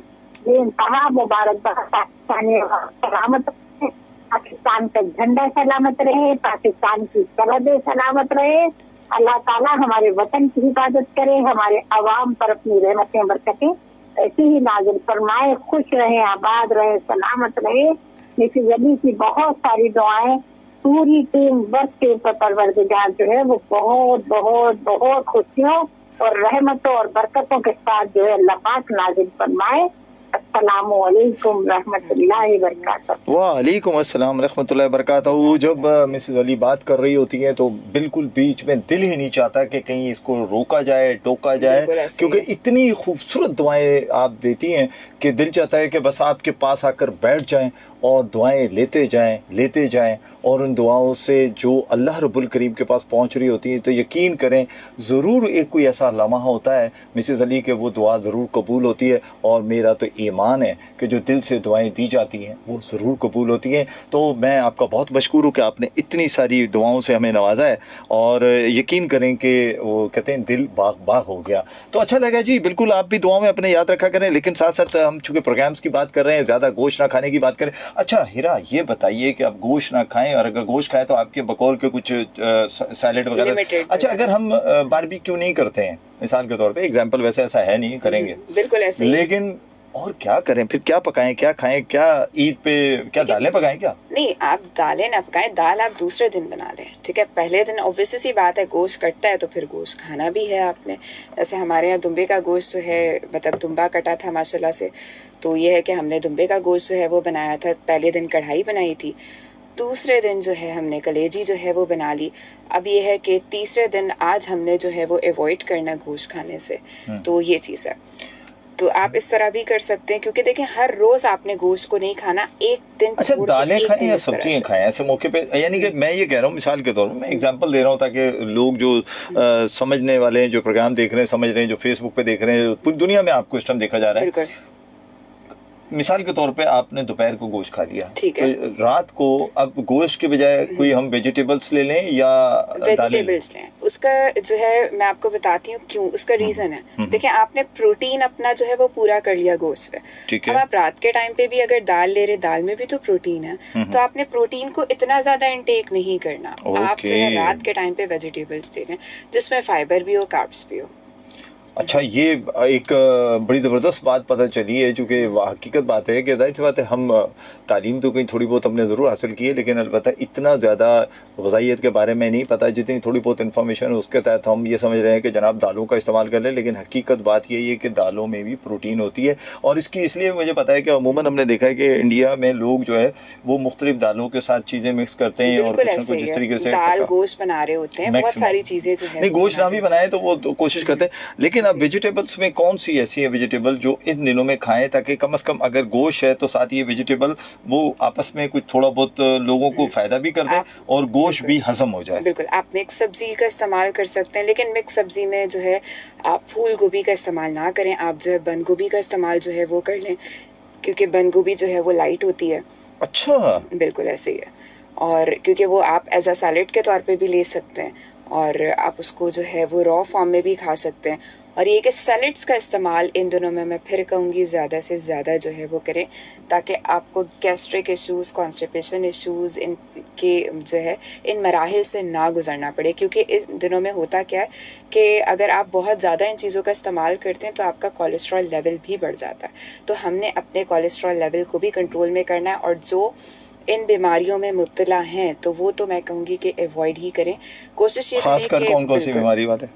बेइंतहा मुबारकबाद। पाकिस्तानी सलामत रहे, पाकिस्तान का झंडा सलामत रहे, पाकिस्तान की सरहदें सलामत रहे। अल्लाह ताला हमारे वतन की हिफाजत करे, हमारे अवाम पर अपनी रहमतें बरकतें ऐसी ही नाज़िल फरमाए। खुश रहे, आबाद रहे, सलामत रहे। मिसेस अली की बहुत सारी दुआएं पूरी टीम वर्क के ऊपर परवरदिगार जो है वो बहुत बहुत बहुत खुशियों और रहमतों और बरकतों के साथ जो है अल्लाह पाक नाज़िल फरमाए। अस्सलामु अलैकुम रहमतुल्लाहि बरकातहू। वालेकुम अस्सलाम रहमतुल्लाहि बरकातहू। जब मिसेस अली बात कर रही होती हैं तो बिल्कुल बीच में दिल ही नहीं चाहता कि कहीं इसको रोका जाए, टोका जाए, क्योंकि इतनी खूबसूरत दुआएं आप देती हैं कि दिल चाहता है कि बस आपके पास आकर बैठ जाएं और दुआएं लेते जाएं और उन दुआओं से जो अल्लाह रब्बुल करीम के पास पहुंच रही होती है तो यकीन करें ज़रूर एक कोई ऐसा लम्हा होता है मिसेस अली के वो दुआ ज़रूर कबूल होती है। और मेरा तो ईमान है कि जो दिल से दुआएं दी जाती हैं वो ज़रूर कबूल होती हैं। तो मैं आपका बहुत मशकूर हूँ कि आपने इतनी सारी दुआओं से हमें नवाजा है, और यकीन करें कि वो कहते हैं दिल बाग हो गया। तो अच्छा लगा जी। बिल्कुल आप भी दुआओं में अपने याद रखा करें, लेकिन साथ साथ हम चूँकि प्रोग्राम्स की बात कर रहे हैं, ज़्यादा गोश्त ना खाने की बात करें। अच्छा हीरा, ये बताइए कि आप गोश्त ना खाएं, और अगर गोश्त खाएं तो आपके बकौल के कुछ सैलेड वगैरह। अच्छा, अगर हम बारबेक्यू नहीं करते हैं, मिसाल के तौर पे एग्जांपल, वैसे ऐसा है नहीं करेंगे, बिल्कुल ऐसे ही, लेकिन और क्या करें फिर? क्या पकाएं, क्या खाएं? क्या ईद पे क्या दालें पकाएं? क्या नहीं, आप दालें ना पकाएं, दाल आप दूसरे दिन बना लें, ठीक है। पहले दिन ऑब्वियसली सी बात है गोश्त कटता है तो फिर गोश्त खाना भी है आपने। जैसे हमारे यहाँ दुम्बे का गोश्त जो है, मतलब दुम्बा कटा था माशाल्लाह से, तो ये है कि हमने दुम्बे का गोश्त जो है वो बनाया था। पहले दिन कढ़ाई बनाई थी, दूसरे दिन जो है हमने कलेजी जो है वो बना ली। अब ये है कि तीसरे दिन आज हमने जो है वो अवॉइड करना गोश्त खाने से, तो ये चीज़ है। तो आप इस तरह भी कर सकते हैं, क्योंकि देखें हर रोज आपने गोश्त को नहीं खाना, एक दिन अच्छा, छोड़ के दालें एक खाएं दिन या इस तरह सब्जियां से। खाएं ऐसे मौके पे? यानी कि मैं ये कह रहा हूँ, मिसाल के तौर पर मैं एग्जांपल दे रहा हूँ ताकि लोग जो समझने वाले हैं, जो प्रोग्राम देख रहे हैं, समझ रहे हैं, जो फेसबुक पे देख रहे हैं, पूरी दुनिया में आपको इस टाइम देखा जा रहा है। बिल्कुल मिसाल के तौर पे आपने दोपहर को गोश्त खा लिया, ठीक है। तो रात को अब गोश्त के बजाय कोई हम वेजिटेबल्स ले लें या दालें लें? वेजिटेबल्स लें। उसका जो है मैं आपको बताती हूँ क्यों, उसका रीजन है। देखिए आपने प्रोटीन अपना जो है वो पूरा कर लिया गोश्त से। ठीक अब है। आप रात के टाइम पे भी अगर दाल ले रहे, दाल में भी तो प्रोटीन है, तो आपने प्रोटीन को इतना ज्यादा इंटेक नहीं करना। आप जो है रात के टाइम पे वेजिटेबल्स ले लें जिसमें फाइबर भी हो, कार्ब्स भी हो। अच्छा, ये एक बड़ी ज़बरदस्त बात पता चली है, चूँकि हकीकत बात है कि जाहिर सी बात है हम तालीम तो कहीं थोड़ी बहुत हमने ज़रूर हासिल की है, लेकिन अलबत्ता इतना ज़्यादा ग़िज़ाइयत के बारे में नहीं पता। जितनी थोड़ी बहुत इन्फॉर्मेशन है उसके तहत हम ये समझ रहे हैं कि जनाब दालों का इस्तेमाल कर लें, लेकिन हकीकत बात यही है कि दालों में भी प्रोटीन होती है। और इसकी इसलिए मुझे पता है कि अमूमन हमने देखा है कि इंडिया में लोग जो है वो मुख्तलिफ दालों के साथ चीज़ें मिक्स करते हैं और बिल्कुल कुछ ना ऐसे कुछ ही इस है। तरीके से दाल गोश्त बना रहे होते हैं, बहुत मैक्सिमम सारी चीजें जो है नहीं, वो गोश्त बना ना रहे भी होते हैं। बनाए तो वो तो कोशिश करते हैं। लेकिन अब वेजिटेबल्स में कौन सी ऐसी है वेजिटेबल जो इन दिनों में खाएं ताकि कम से कम अगर गोश्त है तो साथ ये वेजिटेबल वो आपस में कुछ थोड़ा बहुत लोगों को फायदा भी कर दे और गोश्त भी हजम हो जाए? बिल्कुल आप मिक्स सब्जी का इस्तेमाल कर सकते हैं, लेकिन मिक्स सब्जी में जो है आप फूल गोभी का इस्तेमाल ना करें। आप जो है बंद गोभी का इस्तेमाल जो है वो कर लें, क्योंकि बंद गोभी जो है वो लाइट होती है। अच्छा, बिल्कुल ऐसे ही है। और क्योंकि वो आप एज अ सैलेड के तौर पे भी ले सकते हैं, और आप उसको जो है वो रॉ फॉर्म में भी खा सकते हैं। और ये कि सैलेड्स का इस्तेमाल इन दिनों में मैं फिर कहूँगी ज़्यादा से ज़्यादा जो है वो करें, ताकि आपको गैस्ट्रिक इश्यूज़, कॉन्स्टिपेशन इश्यूज़ इनके जो है इन मराहिल से ना गुजरना पड़े। क्योंकि इस दिनों में होता क्या है कि अगर आप बहुत ज़्यादा इन चीज़ों का इस्तेमाल करते हैं तो आपका कोलेस्ट्रॉल लेवल भी बढ़ जाता है। तो हमने अपने कोलेस्ट्रॉल लेवल को भी कंट्रोल में करना है, और जो इन बीमारियों में मुब्तला हैं तो वो तो मैं कहूँगी कि अवॉइड ही करें। कोशिश ये करें खासकर कि कौन कौन सी बीमारी बात है?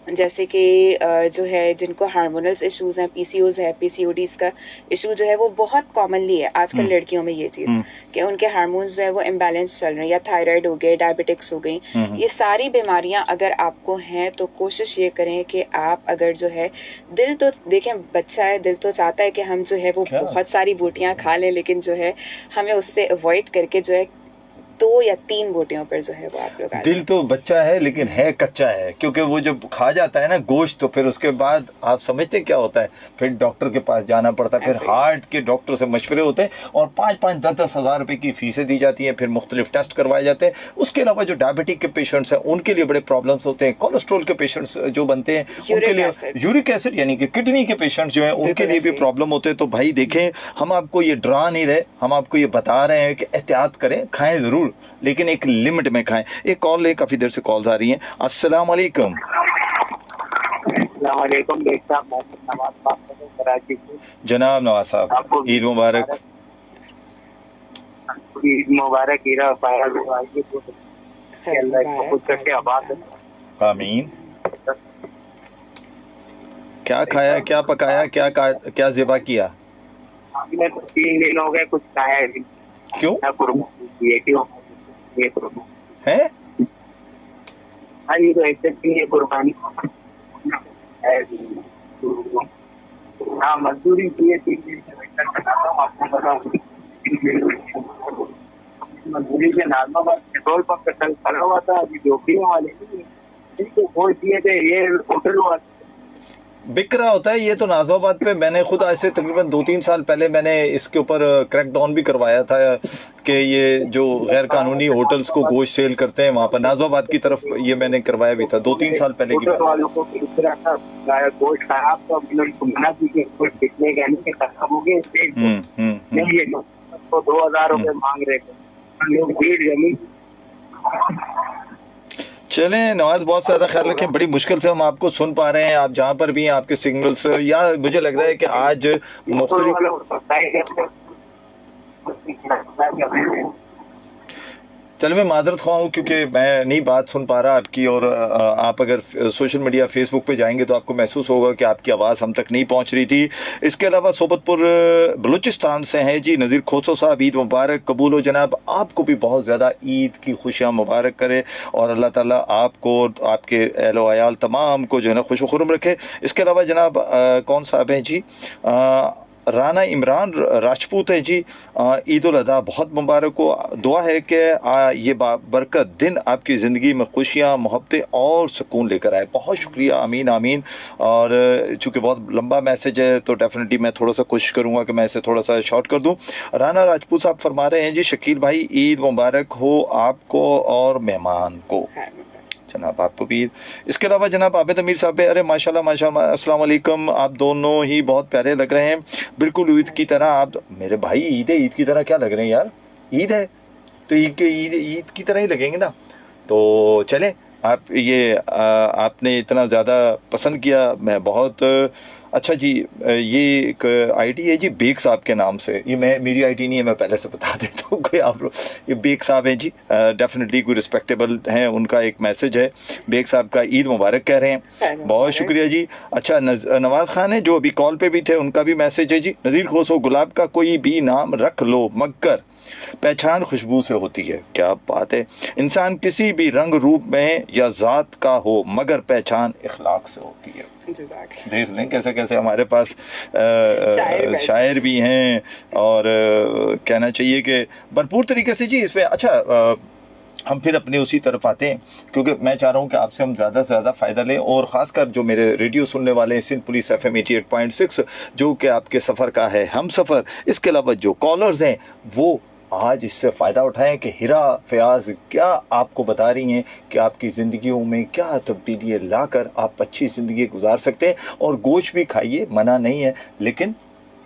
जैसे कि जो है जिनको हार्मोनल्स इश्यूज़ हैं, पीसीओज़ है, पीसीओडीज़ का इशू जो है वो बहुत कॉमनली है आजकल लड़कियों में, ये चीज़ कि उनके हार्मोन्स जो है वो इम्बैलेंस चल रहे हैं, या थायराइड हो गए, डायबिटिक्स हो गई। ये सारी बीमारियां अगर आपको हैं तो कोशिश ये करें कि आप अगर जो है दिल तो देखें, बच्चा है, दिल तो चाहता है कि हम जो है वो बहुत सारी बोटियां खा लें, लेकिन जो है हमें उससे अवॉइड करके जो है 2 या 3 बोटियों पर जो है वो आप लोग दिल तो बच्चा है लेकिन है कच्चा है, क्योंकि वो जब खा जाता है ना गोश्त तो फिर उसके बाद आप समझते क्या होता है, फिर डॉक्टर के पास जाना पड़ता है, फिर हार्ट के डॉक्टर से मशवरे होते हैं और 5-5, 10-10 हज़ार रुपए की फीसें दी जाती हैं, फिर मुख्तलिफ टेस्ट करवाए जाते हैं। उसके अलावा जो डायबिटिक के पेशेंट्स हैं उनके लिए बड़े प्रॉब्लम्स होते हैं, कोलेस्ट्रॉल के पेशेंट्स जो बनते हैं उनके लिए, यूरिक एसिड यानी कि किडनी के पेशेंट्स जो हैं उनके लिए भी प्रॉब्लम होते हैं। तो भाई देखें, हम आपको ये डरा नहीं रहे, हम आपको ये बता रहे हैं कि एहतियात करें, खाएं ज़रूर लेकिन एक लिमिट में खाएं। एक कॉल ले, काफी देर से कॉल्स आ रही हैं। अस्सलाम वालेकुम। जनाब नवाज साहब, ईद मुबारक। ईद मुबारक। आमीन। क्या खाया, क्या पकाया, क्या ज़िबा किया? हमने तो 3 दिन हो गए कुछ खाया नहीं। क्यों? है हाँ, ये तो ऐसे कुर्बानी। हाँ, मजदूरी की है 3 दिन से आपको बताऊँ। मजदूरी के नाजमाबाद पेट्रोल पंप पे कल खड़ा हुआ था, अभी झोपड़ियों वाले वोट दिए थे, ये होटल वाले बिक रहा होता है। ये तो नाजमाबाद पे मैंने खुद आज से तकरीबन 2-3 साल पहले मैंने इसके ऊपर क्रैकडाउन भी करवाया था कि ये जो गैर कानूनी होटल्स को गोश्त सेल करते हैं वहाँ पर नाजमाबाद की तरफ, ये मैंने करवाया भी था 2-3 साल पहले की बात। वालों को गोश्त खराब, तो मना कीजिए, गोश्त बिकने का नहीं, खराब हो गए। तो 2000 रुपए मांग रहे थे लोग, भीड़ जमी। चलें नवाज, बहुत ज़्यादा ख्याल रखें। बड़ी मुश्किल से हम आपको सुन पा रहे हैं, आप जहाँ पर भी हैं आपके सिग्नल्स, या मुझे लग रहा है कि आज मुख्तलिफ चल मैं माजरत ख्वाह हूँ क्योंकि मैं नहीं बात सुन पा रहा आपकी, और आप अगर सोशल मीडिया फेसबुक पे जाएंगे तो आपको महसूस होगा कि आपकी आवाज़ हम तक नहीं पहुँच रही थी। इसके अलावा सोबतपुर बलूचिस्तान से हैं जी नज़ीर खोसो साहब, ईद मुबारक कबूल हो जनाब, आपको भी बहुत ज़्यादा ईद की खुशियाँ मुबारक करे और अल्लाह ताला आपको आपके अहलो अयाल तमाम को जो है ना खुश खुरम रखे। इसके अलावा जनाब कौन साहब हैं जी, राना इमरान राजपूत है जी, ईद उल अज़हा बहुत मुबारक हो। दुआ है कि ये बरकत दिन आपकी ज़िंदगी में खुशियाँ, मोहब्बतें और सुकून लेकर आए। बहुत शुक्रिया, आमीन आमीन। और चूँकि बहुत लंबा मैसेज है तो डेफिनेटली मैं थोड़ा सा कोशिश करूँगा कि मैं इसे थोड़ा सा शॉर्ट कर दूँ। राना राजपूत साहब फरमा रहे हैं जी, शकील भाई ईद मुबारक हो आपको और मेहमान को। जनाब आपको भी। इसके अलावा जनाब आबिद अमीर साहब, अरे माशाल्लाह माशाल्लाह, अस्सलाम वालेकुम, आप दोनों ही बहुत प्यारे लग रहे हैं, बिल्कुल ईद की तरह। आप मेरे भाई ईद है, ईद की तरह क्या लग रहे हैं यार, ईद है तो ईद की तरह ही लगेंगे ना। तो चले आप ये आपने इतना ज़्यादा पसंद किया, मैं बहुत अच्छा जी। ये एक आईडी है जी बेग साहब के नाम से, ये मेरी आईडी नहीं है, मैं पहले से बता देता हूँ कि आप लोग, ये बेग साहब हैं जी, डेफिनेटली कोई रिस्पेक्टेबल हैं, उनका एक मैसेज है, बेग साहब का ईद मुबारक कह रहे हैं, बहुत शुक्रिया जी। अच्छा नवाज़ खान है जो अभी कॉल पे भी थे, उनका भी मैसेज है जी, नज़ीर खोसो गुलाब का कोई भी नाम रख लो मगर पहचान खुशबू से होती है। क्या बात है, इंसान किसी भी रंग रूप में या ज़ात का हो मगर पहचान इखलाक से होती है। देख लें कैसे कैसे हमारे पास शायर भी हैं, और कहना चाहिए कि भरपूर तरीके से जी इसमें। अच्छा हम फिर अपने उसी तरफ आते हैं क्योंकि मैं चाह रहा हूँ कि आपसे हम ज़्यादा से ज़्यादा फ़ायदा लें, और ख़ासकर जो मेरे रेडियो सुनने वाले हैं सिंध पुलिस FM 88.6 जो कि आपके सफ़र का है हम सफ़र, इसके अलावा जो कॉलर्स हैं वो आज इससे फ़ायदा उठाएं कि हिरा फ़याज़ क्या आपको बता रही हैं कि आपकी ज़िंदगियों में क्या तब्दीली लाकर आप अच्छी ज़िंदगी गुजार सकते हैं। और गोश्त भी खाइए, मना नहीं है, लेकिन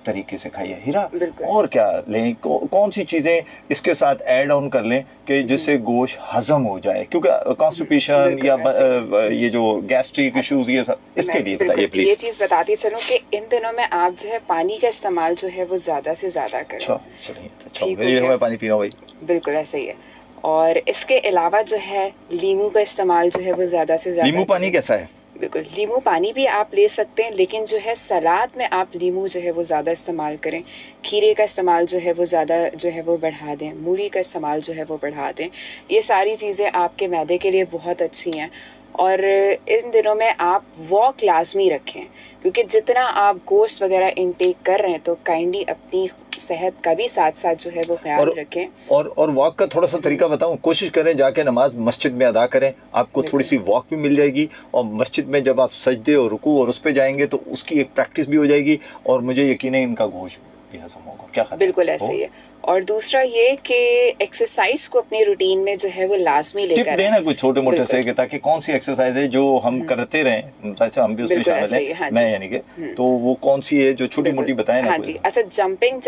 तरीके से खाइए। हीरा, और क्या लें, कौन सी चीज़ें इसके साथ ऐड ऑन कर लें कि जिससे गोश्त हजम हो जाए, क्योंकि कॉन्स्टिपेशन या ये जो गैस्ट्रिक इश्यूज ये सब, इसके लिए बताइए प्लीज। ये चीज़ बताती चलूं कि इन दिनों में आप जो है पानी का इस्तेमाल जो है वो ज़्यादा से ज़्यादा करें। अच्छा चलिए, मैं पानी पी रहा हूँ भाई। बिल्कुल ऐसे ही है। और इसके अलावा जो है लीमू का इस्तेमाल जो है वो ज़्यादा से ज़्यादा। लीमू पानी कैसा है? बिल्कुल, लीमू पानी भी आप ले सकते हैं, लेकिन जो है सलाद में आप लीमू जो है वो ज़्यादा इस्तेमाल करें। खीरे का इस्तेमाल जो है वो ज़्यादा जो है वो बढ़ा दें, मूली का इस्तेमाल जो है वो बढ़ा दें। ये सारी चीज़ें आपके मैदे के लिए बहुत अच्छी हैं। और इन दिनों में आप वॉक लाजमी रखें, क्योंकि जितना आप गोश्त वगैरह इनटेक कर रहे हैं तो काइंडली अपनी सेहत का भी साथ साथ जो है वो ख्याल रखें। और वॉक का थोड़ा सा तरीका बताऊं, कोशिश करें जाके नमाज मस्जिद में अदा करें, आपको थोड़ी सी वॉक भी मिल जाएगी, और मस्जिद में जब आप सजदे और रुकू और उस पे जाएंगे तो उसकी एक प्रैक्टिस भी हो जाएगी, और मुझे यकीन है इनका गोश्त भी हजम होगा। क्या ख्याल? बिल्कुल ऐसे ही है। और दूसरा ये कि एक्सरसाइज को अपनी रूटीन में जो है वो लाजमी लेकर टिप देना कोई छोटे मोटे से, ताकि कौन सी एक्सरसाइज है जो हम करते रहें, अच्छा हम भी उसमें शामिल हैं, हाँ मैं यानी कि तो वो कौन सी है जो छोटी मोटी बताएं ना। हाँ जी, अच्छा जंपिंग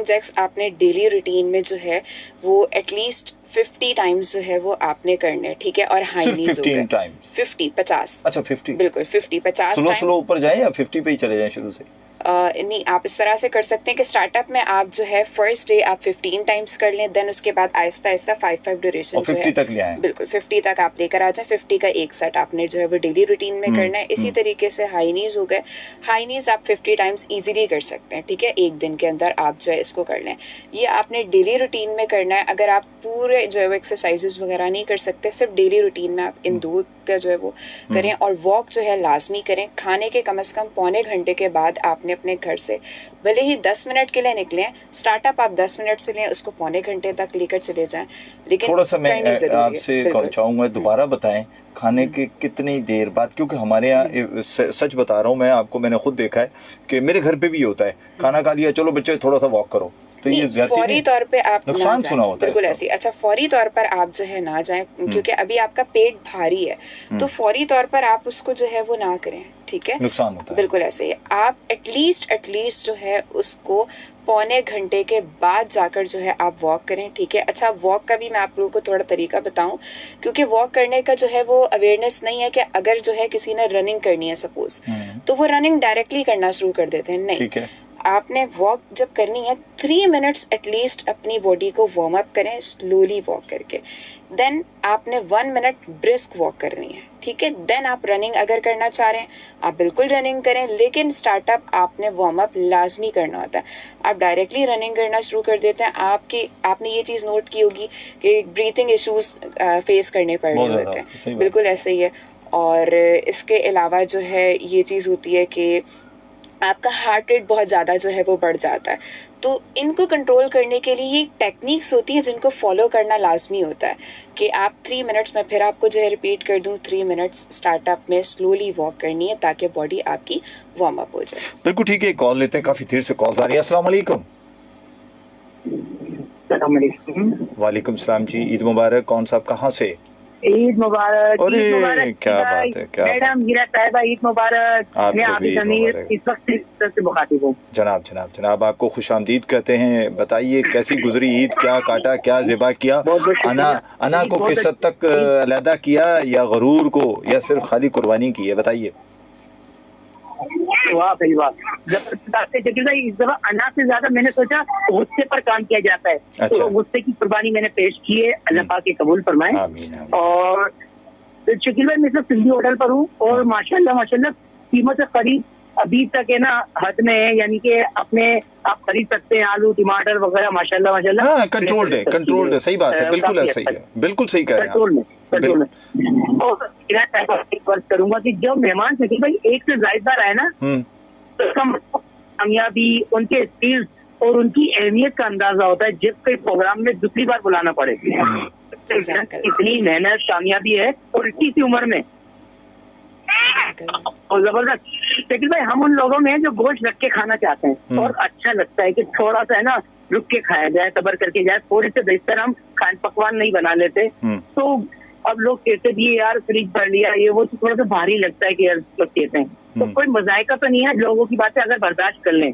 जैक्स आपने डेली रूटीन में जो है वो एटलीस्ट 50 टाइम्स जो है वो आपने करने, ठीक है। और हाई नीज हो गए 50 अच्छा 50 बिल्कुल 50 स्लो ऊपर जाए या 50 पे ही चले जाएं शुरू से? नहीं, आप इस तरह से कर सकते हैं कि स्टार्टअप में आप जो है फर्स्ट डे आप 15 टाइम्स कर लें, देन उसके बाद आहिस्ता आहिस्ता 5 ड्यूरेशन जो है 50 तक ले आए। बिल्कुल 50 तक आप लेकर आ जाएं। 50 का एक सेट आपने जो है वो डेली रूटीन में करना है। इसी तरीके से हाई नीज हो गए, हाई नीज आप 50 टाइम्स इजीली कर सकते हैं, ठीक है। एक दिन के अंदर आप जो है इसको कर लें, ये आपने डेली रूटीन में करना है। अगर आप पूरे जो है वो एक्सरसाइजेस वगैरह नहीं कर सकते, सिर्फ डेली रूटीन में आप इन दो का जो है वो करें। और वॉक जो है लाजमी करें। खाने के कम से कम पौने घंटे के बाद आपने अपने घर से भले ही 10 मिनट के लिए निकले, स्टार्टअप आप 10 मिनट से लें, उसको पौने घंटे तक लेकर चले जाएं, लेकिन थोड़ा सा मैं आपसे चाहूँगा दोबारा बताएं खाने के कितनी देर बाद, क्योंकि हमारे यहाँ सच बता रहा हूँ मैं आपको, मैंने खुद देखा है कि मेरे घर पे भी होता है, खाना खा लिया चलो बच्चे थोड़ा सा वॉक करो, तो ये फौरी तौर पे आप नुकसान सुना होता है बिल्कुल ऐसी। अच्छा, फौरी तौर पर आप जो है ना जाएं, क्योंकि अभी आपका पेट भारी है, तो फौरी तौर पर आप उसको जो है वो ना करें, ठीक है, नुकसान होता है। बिल्कुल ऐसे ही आप एटलीस्ट जो है उसको पौने घंटे के बाद जाकर जो है आप वॉक करें, ठीक है। अच्छा, वॉक का भी मैं आप लोगों को थोड़ा तरीका बताऊं, क्योंकि वॉक करने का जो है वो अवेयरनेस नहीं है कि अगर जो है किसी ने रनिंग करनी है सपोज, तो वो रनिंग डायरेक्टली करना शुरू कर देते हैं, नहीं, आपने वॉक जब करनी है 3 मिनट्स एटलीस्ट अपनी बॉडी को वार्म अप करें स्लोली वॉक करके। देन आपने 1 मिनट ब्रिस्क वॉक करनी है, ठीक है। देन आप रनिंग अगर करना चाह रहे हैं आप बिल्कुल रनिंग करें, लेकिन स्टार्टअप आपने वार्म अप लाजमी करना होता है। आप डायरेक्टली रनिंग करना शुरू कर देते हैं, आपने ये चीज़ नोट की होगी कि ब्रीथिंग इश्यूज फेस करने पड़ रहे होते हैं, बिल्कुल ऐसे ही है। और इसके अलावा जो है ये चीज़ होती है कि आपका हार्ट रेट बहुत ज़्यादा जो है वो बढ़ जाता है। तो इनको कंट्रोल करने के लिए ये टेक्निक्स होती है जिनको फॉलो करना लाजमी होता है कि आप 3 मिनट्स में, फिर आपको जो है रिपीट कर दूं, 3 मिनट्स स्टार्टअप में स्लोली वॉक करनी है ताकि बॉडी आपकी वार्म अप हो जाए। बिल्कुल ठीक है, कॉल लेते हैं, काफ़ी देर से कॉल आ रही है। अस्सलाम वालेकुम। वालेकुम सलाम जी, ईद मुबारक। कौन साहब कहाँ से? ईद मुबारक। अरे क्या बात है, क्या मैडम मीरा साहिबा ईद मुबारक। मैं आबिद अमीर इस वक्त से मुखातिब हूँ। जनाब आपको खुशामदीद कहते हैं। बताइए कैसी गुजरी ईद, क्या काटा, क्या ज़िबा किया? अना को किस हद तक अलहदा किया, या गरूर को, या सिर्फ खाली कुर्बानी की है? बताइए। वाह सही बात। इस दफा अना से ज्यादा मैंने सोचा गुस्से पर काम किया जाता है। अच्छा। तो गुस्से की कुर्बानी मैंने पेश की है, अल्लाह पाक के कबूल फरमाए। और शकील भाई मैं सिंधी होटल पर हूँ और माशाल्लाह कीमत से करीब अभी तक है ना हद में है, यानी कि अपने आप खरीद सकते हैं आलू टमाटर वगैरह माशाल्लाह। हाँ, कंट्रोल्ड है, सही बात है, बिल्कुल ऐसा ही है, बिल्कुल सही कह रहे हैं। कंट्रोल में। और वर्क करूंगा कि जब मेहमान शकील भाई एक से ज्यादा बार आए ना तो उसका कामयाबी, उनके स्किल्स और उनकी अहमियत का अंदाजा होता है जब कोई प्रोग्राम में दूसरी बार बुलाना पड़े। इतनी मेहनत कामयाबी है और इतनी सी उम्र में और जबरदस्त। लेकिन भाई हम उन लोगों में जो गोश्त रख के खाना चाहते हैं और अच्छा लगता है कि थोड़ा सा है ना रुक के खाया जाए, सब्र करके जाए, थोड़ी से बेहतर हम खान पकवान नहीं बना लेते। तो अब लोग कहते भी यार फ्रिज भर लिया ये वो, तो थोड़ा सा भारी लगता है कि यार लोग कहते हैं। तो कोई मजायका तो नहीं है, लोगों की बातें अगर बर्दाश्त कर लें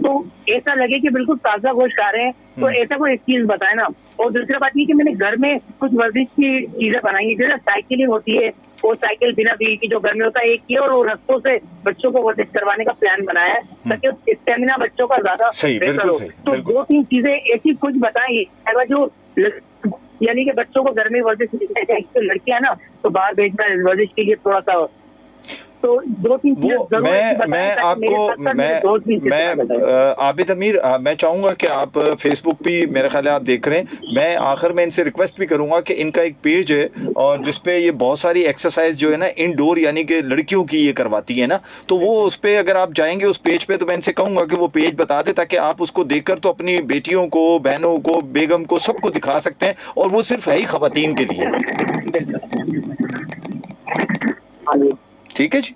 तो ऐसा लगे कि बिल्कुल ताजा गोश्त खा रहे हैं, तो ऐसा कोई एक चीज बताए ना। और दूसरी बात ये कि मैंने घर में कुछ वर्जिश की चीजें बनाई है, जैसे साइकिलिंग होती है, वो साइकिल बिना बीवी की जो घर में होता है एक की, और वो रस्तों से बच्चों को वर्जिश करवाने का प्लान बनाया है ताकि स्टेमिना बच्चों का ज्यादा बेहतर हो। तो 2-3 चीजें ऐसी कुछ बताएंगे जो यानी कि बच्चों को घर में वर्जिश लड़कियां ना तो बाहर भेजना वर्जिश के लिए थोड़ा सा, तो 2-3 आबिद अमीर, मैं चाहूंगा कि आप फेसबुक पे, मेरे ख्याल आप देख रहे हैं, मैं आखिर में इनसे रिक्वेस्ट भी करूंगा कि इनका एक पेज है और जिसपे ये बहुत सारी एक्सरसाइज जो है ना इंडोर यानी कि लड़कियों की ये करवाती है ना, तो वो उस पे अगर आप जाएंगे उस पेज पे तो मैं इनसे कहूंगा कि वो पेज बता दे ताकि आप उसको देखकर तो अपनी बेटियों को, बहनों को, बेगम को, सबको दिखा सकते हैं, और वो सिर्फ है ही खवातीन के लिए। ठीक है जी,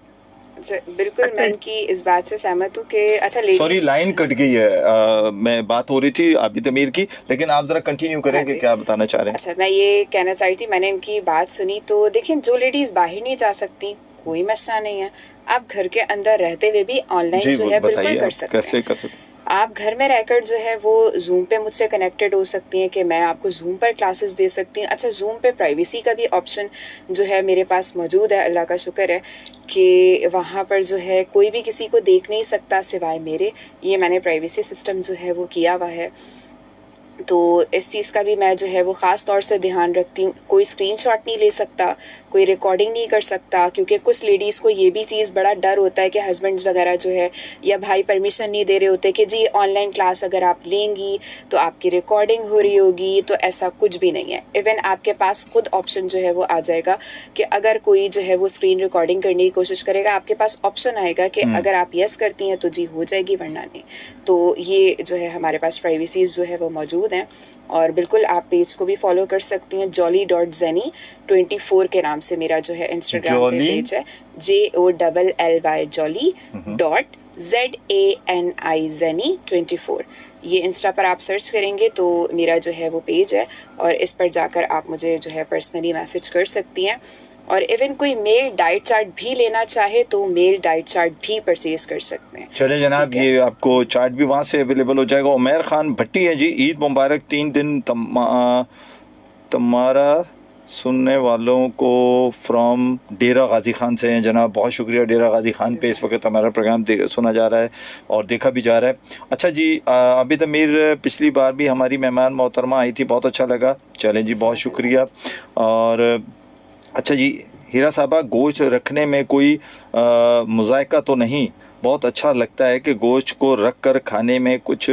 बिल्कुल मैं इनकी इस बात से सहमत हूँ कि अच्छा सॉरी लाइन कट गई है, मैं बात हो रही थी आबिद अमीर की, लेकिन आप जरा कंटिन्यू करें कि क्या बताना चाह रहे हैं। अच्छा, मैं ये कहना चाह रही थी, मैंने इनकी बात सुनी तो देखिए जो लेडीज बाहर नहीं जा सकती कोई मसला नहीं है, आप घर के अंदर रहते हुए भी ऑनलाइन जो है बिल्कुल कर सकते हैं। कैसे कर सकते हैं? आप घर में रहकर जो है वो जूम पे मुझसे कनेक्टेड हो सकती हैं कि मैं आपको जूम पर क्लासेस दे सकती हूँ। अच्छा, जूम पे प्राइवेसी का भी ऑप्शन जो है मेरे पास मौजूद है, अल्लाह का शुक्र है कि वहाँ पर जो है कोई भी किसी को देख नहीं सकता सिवाय मेरे, ये मैंने प्राइवेसी सिस्टम जो है वो किया हुआ है। तो इस चीज़ का भी मैं जो है वो ख़ास तौर से ध्यान रखती हूँ। कोई स्क्रीनशॉट नहीं ले सकता, कोई रिकॉर्डिंग नहीं कर सकता, क्योंकि कुछ लेडीज़ को ये भी चीज़ बड़ा डर होता है कि हस्बैंड्स वगैरह जो है या भाई परमिशन नहीं दे रहे होते कि जी ऑनलाइन क्लास अगर आप लेंगी तो आपकी रिकॉर्डिंग हो रही होगी, तो ऐसा कुछ भी नहीं है। इवन आपके पास खुद ऑप्शन जो है वो आ जाएगा कि अगर कोई जो है वो स्क्रीन रिकॉर्डिंग करने की कोशिश करेगा, आपके पास ऑप्शन आएगा कि अगर आप यस करती हैं तो जी हो जाएगी, वरना नहीं। तो ये जो है हमारे पास प्राइवेसीज जो है वो मौजूद हैं। और बिल्कुल आप पेज को भी फॉलो कर सकती हैं, jolly.zeni24 के नाम से मेरा जो है इंस्टाग्राम पे पेज है, JOLLY jolly.ZANI24। ये इंस्टा पर आप सर्च करेंगे तो मेरा जो है वो पेज है, और इस पर जाकर आप मुझे जो है पर्सनली मैसेज कर सकती हैं। और इवन कोई मेल डाइट चार्ट भी लेना चाहे तो मेल डाइट चार्ट भी परचेज कर सकते हैं। चले जनाब, ये आपको चार्ट भी वहाँ से अवेलेबल हो जाएगा। उमैर खान भट्टी है जी, ईद मुबारक, 3 दिन तुम्हारा सुनने वालों को फ्रॉम डेरा गाजी खान से हैं जनाब, बहुत शुक्रिया। डेरा गाजी खान पे इस वक्त हमारा प्रोग्राम सुना जा रहा है और देखा भी जा रहा है। अच्छा जी, आबिद अमीर पिछली बार भी हमारी मेहमान मोहतरमा आई थी, बहुत अच्छा लगा। चलें जी, बहुत शुक्रिया। और अच्छा जी, हीरा साहबा, गोश्त रखने में कोई मुज़ायका तो नहीं? बहुत अच्छा लगता है कि गोश्त को रख कर खाने में कुछ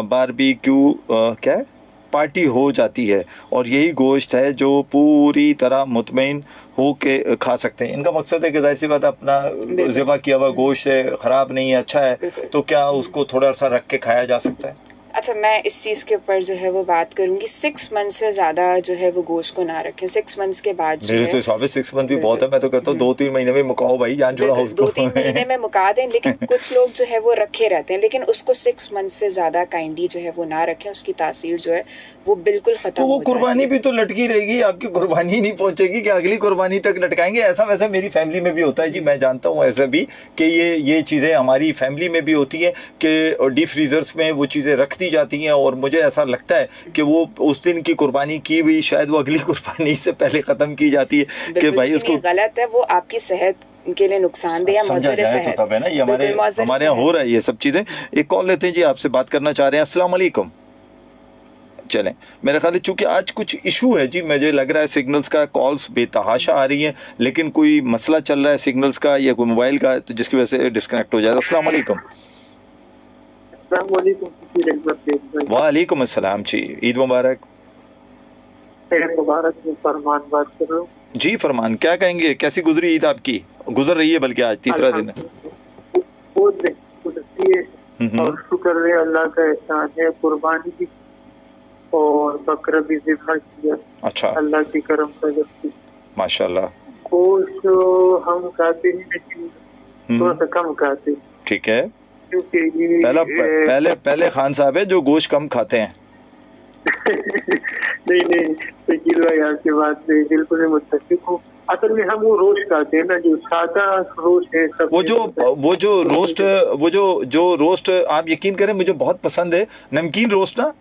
बारबेक्यू क्या है पार्टी हो जाती है, और यही गोश्त है जो पूरी तरह मुतमईन हो के खा सकते हैं। इनका मकसद है कि जाहिर सी बात अपना ज़िबा किया हुआ गोश्त है, ख़राब नहीं है, अच्छा है, तो क्या उसको थोड़ा सा रख के खाया जा सकता है? अच्छा, मैं इस चीज़ के ऊपर जो है वो बात करूंगी। 6 मंथ से ज़्यादा जो है वो गोश्त को ना रखें। 6 मंथ्स के बाद जो मेरे है, तो हिसाब से 6 मंथ भी बहुत है। मैं तो कहता हूँ 2-3 महीने में मुकाओ भाई, जान छुड़ाओ उसको। 2-3 महीने में मुका दें, लेकिन कुछ लोग जो है वो रखे रहते हैं, लेकिन उसको 6 मंथ से ज़्यादा काइंडली जो है वो ना रखें। उसकी तासीर जो है वो बिल्कुल ख़त्म तो वो हो जाती कुर्बानी है। भी तो लटकी रहेगी, आपकी कुर्बानी नहीं पहुंचेगी कि अगली कुर्बानी तक लटकाएंगे। ऐसा वैसे मेरी फैमिली में भी होता है जी, मैं जानता हूँ ऐसा भी कि ये चीज़ें हमारी फैमिली में भी होती हैं कि डीप फ्रीजर्स में वो चीज़ें रख दी जाती हैं, और मुझे ऐसा लगता है कि वो उस दिन की कुर्बानी की भी शायद वो अगली कुर्बानी से पहले ख़त्म की जाती है कि बिल्कुल, भाई लेकिन उसको ये गलत है, वो आपकी सेहत के लिए नुकसानदेह या समझा मुज़र जाए सेहत। तो तब है ना। ये बिल्कुल, मुज़र हमारे यहाँ हो सेहत। रहा है ये सब चीज़ें। एक कॉल लेते हैं जी, आपसे बात करना चाह रहे हैं। अस्सलाम वालेकुम। चलें, मेरे ख्याल है चूंकि आज कुछ इशू है जी, मुझे लग रहा है सिग्नल्स का, कॉल्स बेतहाशा आ रही हैं, लेकिन कोई मसला चल रहा है सिग्नल्स का या कोई मोबाइल का, तो जिसकी वजह से डिस्कनेक्ट हो जाए। अस्सलाम वालेकुम। वालेकुम अस्सलाम जी, ईद मुबारक। मुबारक। मैं फरमान बात कर रहा हूँ जी फरमान, क्या कहेंगे, कैसी गुजरी ईद आपकी? गुजर रही है बल्कि आज तीसरा दिन है। बहुत अच्छी है और शुक्र है अल्लाह का एहसान है। कुर्बानी की और बकरा भी ज़िब्हा किया, अच्छा, अल्लाह की करम से। माशाल्लाह। गोश्त हम खाते हैं लेकिन थोड़ा सा कम खाते हैं, ठीक है। क्योंकि ये पहले खान साहब है जो गोश्त कम खाते हैं। नहीं शकील भाई, आपकी बात से बिल्कुल मैं मुत्तफिक हूँ। असल में हम वो रोस्ट खाते हैं ना, जो सादा रोस्ट है सब। वो जो रोस्ट आप यकीन करें मुझे बहुत पसंद है, नमकीन रोस्ट ना।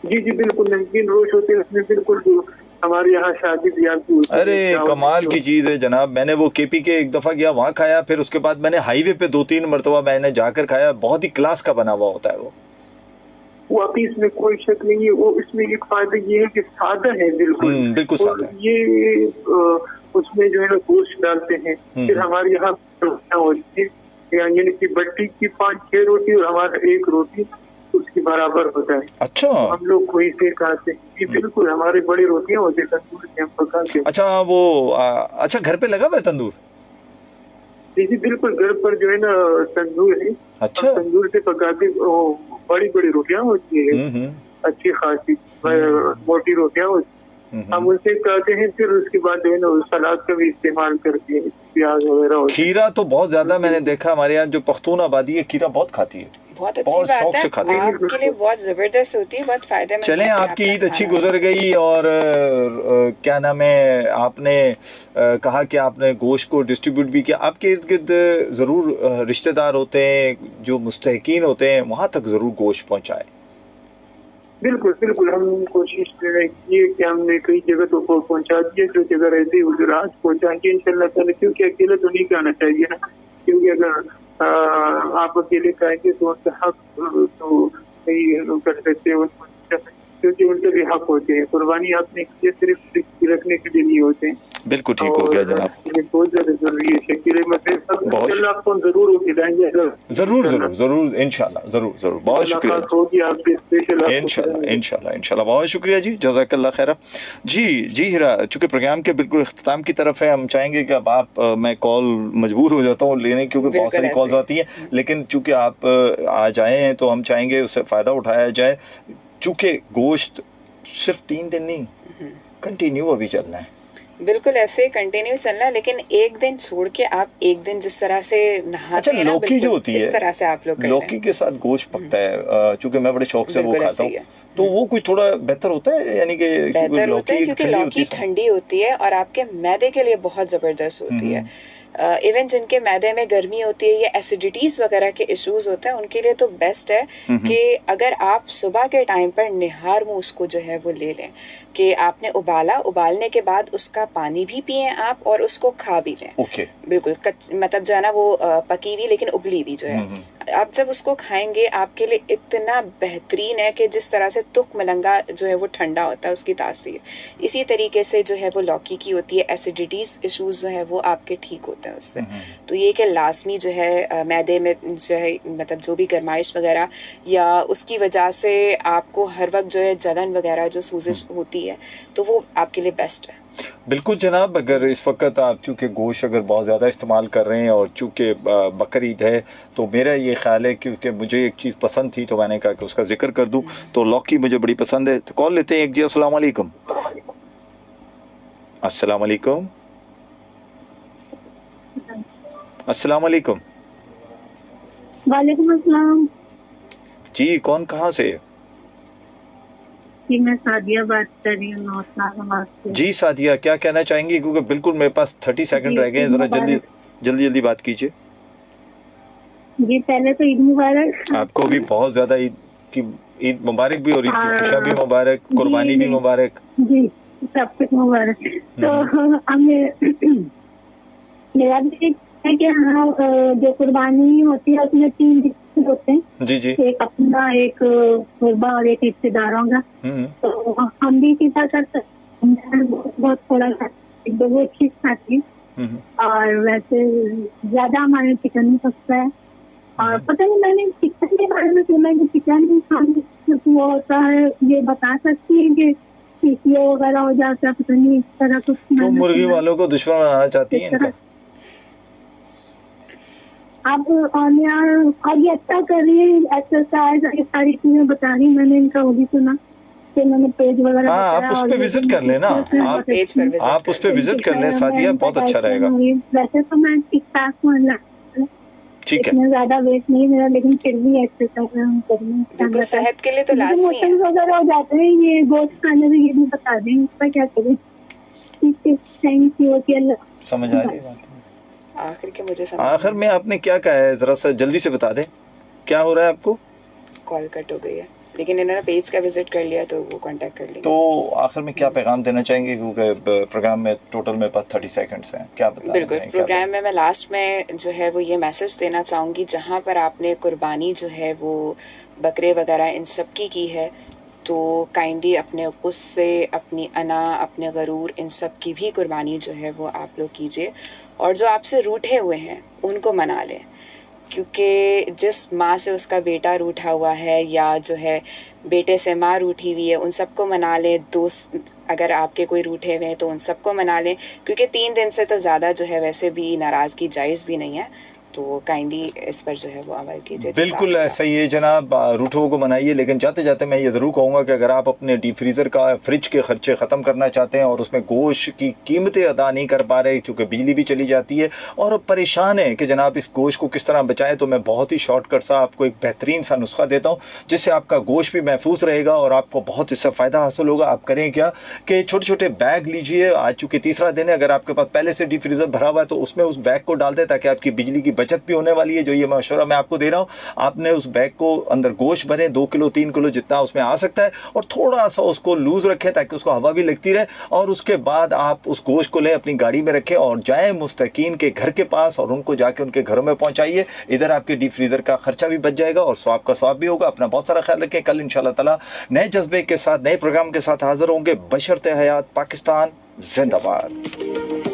जी बिल्कुल, नमकीन रोस्ट होते हैं उसमें, बिल्कुल जो हमारे यहाँ शादी ब्याह की होती है। अरे कमाल की चीज़ है जनाब। मैंने वो केपी के एक दफ़ा गया, वहाँ खाया, फिर उसके बाद मैंने हाईवे पे 2-3 मरतबा मैंने जाकर खाया। बहुत ही क्लास का बना हुआ होता है वो अभी इसमें कोई शक नहीं है। वो इसमें एक फायदा ये है कि सादा है, बिल्कुल सादा है। ये उसमें जो है ना गोश्त डालते हैं, फिर हमारे यहाँ रोटियां होती है, यानी कि बट्टी की 5-6 रोटी और हमारा एक रोटी उसकी बराबर होता है। अच्छा, हम लोग कोई से खाते हैं। ये बिल्कुल हमारी बड़ी रोटियां होती है, तंदूर से हम पकाते हैं। अच्छा वो अच्छा घर पे लगा हुआ है तंदूर? जी बिल्कुल, घर पर जो है ना तंदूर है। अच्छा, तंदूर से पकाते, बड़ी बड़ी रोटियां होती है, अच्छी खासी मोटी रोटियां होती है, हम उनसे खाते हैं। फिर उसके बाद जो है ना सलाद का भी इस्तेमाल करते हैं, प्याज वगैरह। खीरा तो बहुत ज्यादा मैंने देखा, हमारे यहाँ जो पख्तून आबादी है खीरा बहुत खाती है। बहुत अच्छी बात है, आपके लिए बहुत जबरदस्त होती है, बहुत फायदेमंद। चलें, आपकी ईद अच्छी गुजर गई। और क्या नाम है, आपने कहा कि आपने गोश्त को डिस्ट्रीब्यूट भी किया। आपके इर्द गिर्द ज़रूर रिश्तेदार होते हैं जो मुस्तहिकीन होते हैं, वहाँ तक ज़रूर गोश्त पहुँचाए। बिल्कुल हम कोशिश कर रहे हैं कि हमने कई जगह तो पहुँचा दिया, जो जगह रहती है उधर आज पहुँचाएंगे इंशाल्लाह ताला, क्योंकि अकेले तो नहीं खाना चाहिए ना। क्योंकि अगर आप अकेले खाएंगे तो उनका हक तो नहीं कर सकते, क्योंकि उनके भी हक होते हैं। कुर्बानी आपने सिर्फ रखने के लिए नहीं होते हैं। बिल्कुल ठीक हो गया जनाब, ये बहुत ज्यादा जरूरी है। आपको जरूर खिलाएंगे, जरूर इंशाल्लाह, जरूर। बहुत शुक्रिया इंशाल्लाह। बहुत शुक्रिया जी, जज़ाकल्लाह खैर। जी हीरा, चूंकि प्रोग्राम के बिल्कुल इख्तिताम की तरफ है, हम चाहेंगे कि अब आप मैं कॉल मजबूर हो जाता हूँ लेने, क्योंकि बहुत सारी कॉल्स आती हैं, लेकिन चूंकि आप आज आए हैं तो हम चाहेंगे उससे फ़ायदा उठाया जाए। चूंकि गोश्त सिर्फ 3 दिन नहीं, कंटिन्यू अभी चलना है। बिल्कुल ऐसे कंटिन्यू चलना है, लेकिन एक दिन छोड़ के आप एक दिन जिस तरह से नहाते हैं ना, लौकी जो होती है इस तरह से आप लोग लौकी के साथ गोश्त पकता है, चूंकि मैं बड़े शौक से वो खाता हूँ, तो वो कुछ थोड़ा बेहतर होता है, यानी कि बेहतर होता है क्योंकि लौकी ठंडी होती है और आपके मैदे के लिए बहुत जबरदस्त होती है। इवन जिनके मैदे में गर्मी होती है या एसिडिटीज वगैरह के इश्यूज होते हैं, उनके लिए तो बेस्ट है कि अगर आप सुबह के टाइम पर निहार मुंह उसको जो है वो ले लें, कि आपने उबालने के बाद उसका पानी भी पिए आप और उसको खा भी लें। ओके। बिल्कुल मतलब जो है ना वो पकी हुई लेकिन उबली भी जो है, आप जब उसको खाएंगे आपके लिए इतना बेहतरीन है कि जिस तरह से तुख मलंगा जो है वो ठंडा होता है उसकी तासीर, इसी तरीके से जो है वो लौकी की होती है। एसिडिटीज इश्यूज जो है वो आपके ठीक होते हैं उससे। तो ये कि लाजमी जो है मैदे में जो है मतलब जो भी गर्माइश वगैरह या उसकी वजह से आपको हर वक्त जो है जलन वगैरह जो सूजिश होती है, तो वो आपके लिए बेस्ट है। बिल्कुल जनाब, अगर इस वक्त आप चूँकि गोश्त अगर बहुत ज़्यादा इस्तेमाल कर रहे हैं और चूँकि बकरी ईद है, तो मेरा ये ख्याल है क्योंकि मुझे एक चीज़ पसंद थी तो मैंने कहा कि उसका जिक्र कर दूं। तो लौकी मुझे बड़ी पसंद है। तो कॉल लेते हैं एक जी। अस्सलाम वालेकुम। अस्सलाम वालेकुम। अस्सलाम वालेकुम। वालेकुम अस्सलाम जी, कौन कहाँ से? जी, मैं सादिया बात कर रही हूँ नौतनाबाद से। जी सादिया, क्या कहना चाहेंगी? क्योंकि बिल्कुल मेरे पास 30 सेकंड रह गए हैं, ज़रा जल्दी बात कीजिए। जी, पहले तो ईद मुबारक। आपको भी बहुत ज़्यादा ईद मुबारक भी और ईद की खुशियाँ भी मुबारक, कुर्बानी भी मुबारक। जी, सब कुछ मुबारक। तो हमें मेरा भी है कि हाँ, जो कुर्बानी होती है उसमें 3 हिस्से होते हैं। जी। एक अपना, एक कुर्बा और एक रिश्तेदारों का। तो हम भी इसी तरह करते हैं। बहुत थोड़ा सा वो चीज खाती है और वैसे ज्यादा हमारे चिकन नहीं पकता है। और पता नहीं, मैंने चिकन के बारे में सुना कि चिकन खाने वो होता है, ये बता सकती है कि पीसीओ वगैरह हो जाता है, पता नहीं इस तरह कुछ। तो मुर्गी वालों को दुश्मन बनाना चाहती है इनका। आप और ये अच्छा कर रही है, एक्सरसाइज ये सारी चीजें बता रही। मैंने इनका वो भी सुना कि मैंने पेज वगैरह। हाँ, आप उस पे विजिट कर लेना। आप उस पे विजिट कर लें सादिया, बहुत अच्छा रहेगा। वैसे तो मैं ठीक ठाक हूँ, ठीक है, इतना ज्यादा वेट नहीं मेरा, लेकिन फिर भी एक्सरसाइज हम करनी सेहत के लिए तो लाजमी है। वगैरह हो जाते हैं, ये गोश्त खाने में ये भी बता दें, इसका क्या करें। Thank you. अल्लाह समझ आ रही है। आखिर में आपने क्या कहा है, जरा सा जल्दी से बता दें, क्या हो रहा है आपको? कॉल कट हो गई है, लेकिन इन्होंने पेज का विजिट कर लिया तो वो कांटेक्ट कर लेंगे। तो आखिर में क्या पैगाम देना चाहेंगे, क्योंकि प्रोग्राम में टोटल मेरे पास 30 सेकंड्स हैं, क्या बताना बिल्कुल, प्रोग्राम में मैं लास्ट में जो है वो ये मैसेज देना चाहूँगी, जहाँ पर आपने कुर्बानी जो है वो बकरे वगैरह इन सब की है, तो काइंडली अपने गुस्से, अपनी अना, अपने गरूर, इन सब की भी कुर्बानी जो है वो आप लोग कीजिए। और जो आपसे रूठे हुए हैं उनको मना लें, क्योंकि जिस माँ से उसका बेटा रूठा हुआ है या जो है बेटे से माँ रूठी हुई है, उन सबको मना लें। दोस्त अगर आपके कोई रूठे हुए हैं तो उन सबको मना लें, क्योंकि 3 दिन से तो ज़्यादा जो है वैसे भी नाराज़गी जायज़ भी नहीं है। तो काइंडली इस पर जो है वो अमल कीजिए। बिल्कुल ऐसा ही है जनाब, रूठों को मनाइए। लेकिन जाते जाते मैं ये ज़रूर कहूँगा कि अगर आप अपने डीप फ्रीज़र का फ्रिज के खर्चे ख़त्म करना चाहते हैं और उसमें गोश्त की कीमतें अदा नहीं कर पा रहे क्योंकि बिजली भी चली जाती है और परेशान है कि जनाब इस गोश्त को किस तरह बचाएं, तो मैं बहुत ही शॉर्टकट सा आपको एक बेहतरीन सा नुस्खा देता हूँ जिससे आपका गोश्त भी महफूज रहेगा और आपको बहुत इससे फ़ायदा हासिल होगा। आप करें क्या कि छोटे छोटे बैग लीजिए। आज चूँकि तीसरा दिन है, अगर आपके पास पहले से डीप फ्रीज़र भरा हुआ है तो उसमें उस बैग को डाल दें ताकि आपकी बिजली की बचत भी होने वाली है। जो ये मशवरा मैं आपको दे रहा हूँ, आपने उस बैग को अंदर गोश्त भरें, 2 किलो 3 किलो जितना उसमें आ सकता है, और थोड़ा सा उसको लूज रखें ताकि उसको हवा भी लगती रहे। और उसके बाद आप उस गोश्त को लें, अपनी गाड़ी में रखें और जाएं मुस्तकीन के घर के पास और उनको जाके उनके घरों में पहुंचाइए। इधर आपके डीप फ्रीजर का खर्चा भी बच जाएगा और स्वाब का स्वाब भी होगा। अपना बहुत सारा ख्याल रखें। कल इंशाल्लाह ताला नए जज्बे के साथ, नए प्रोग्राम के साथ हाजिर होंगे। बशर्ते हयात पाकिस्तान जिंदाबाद।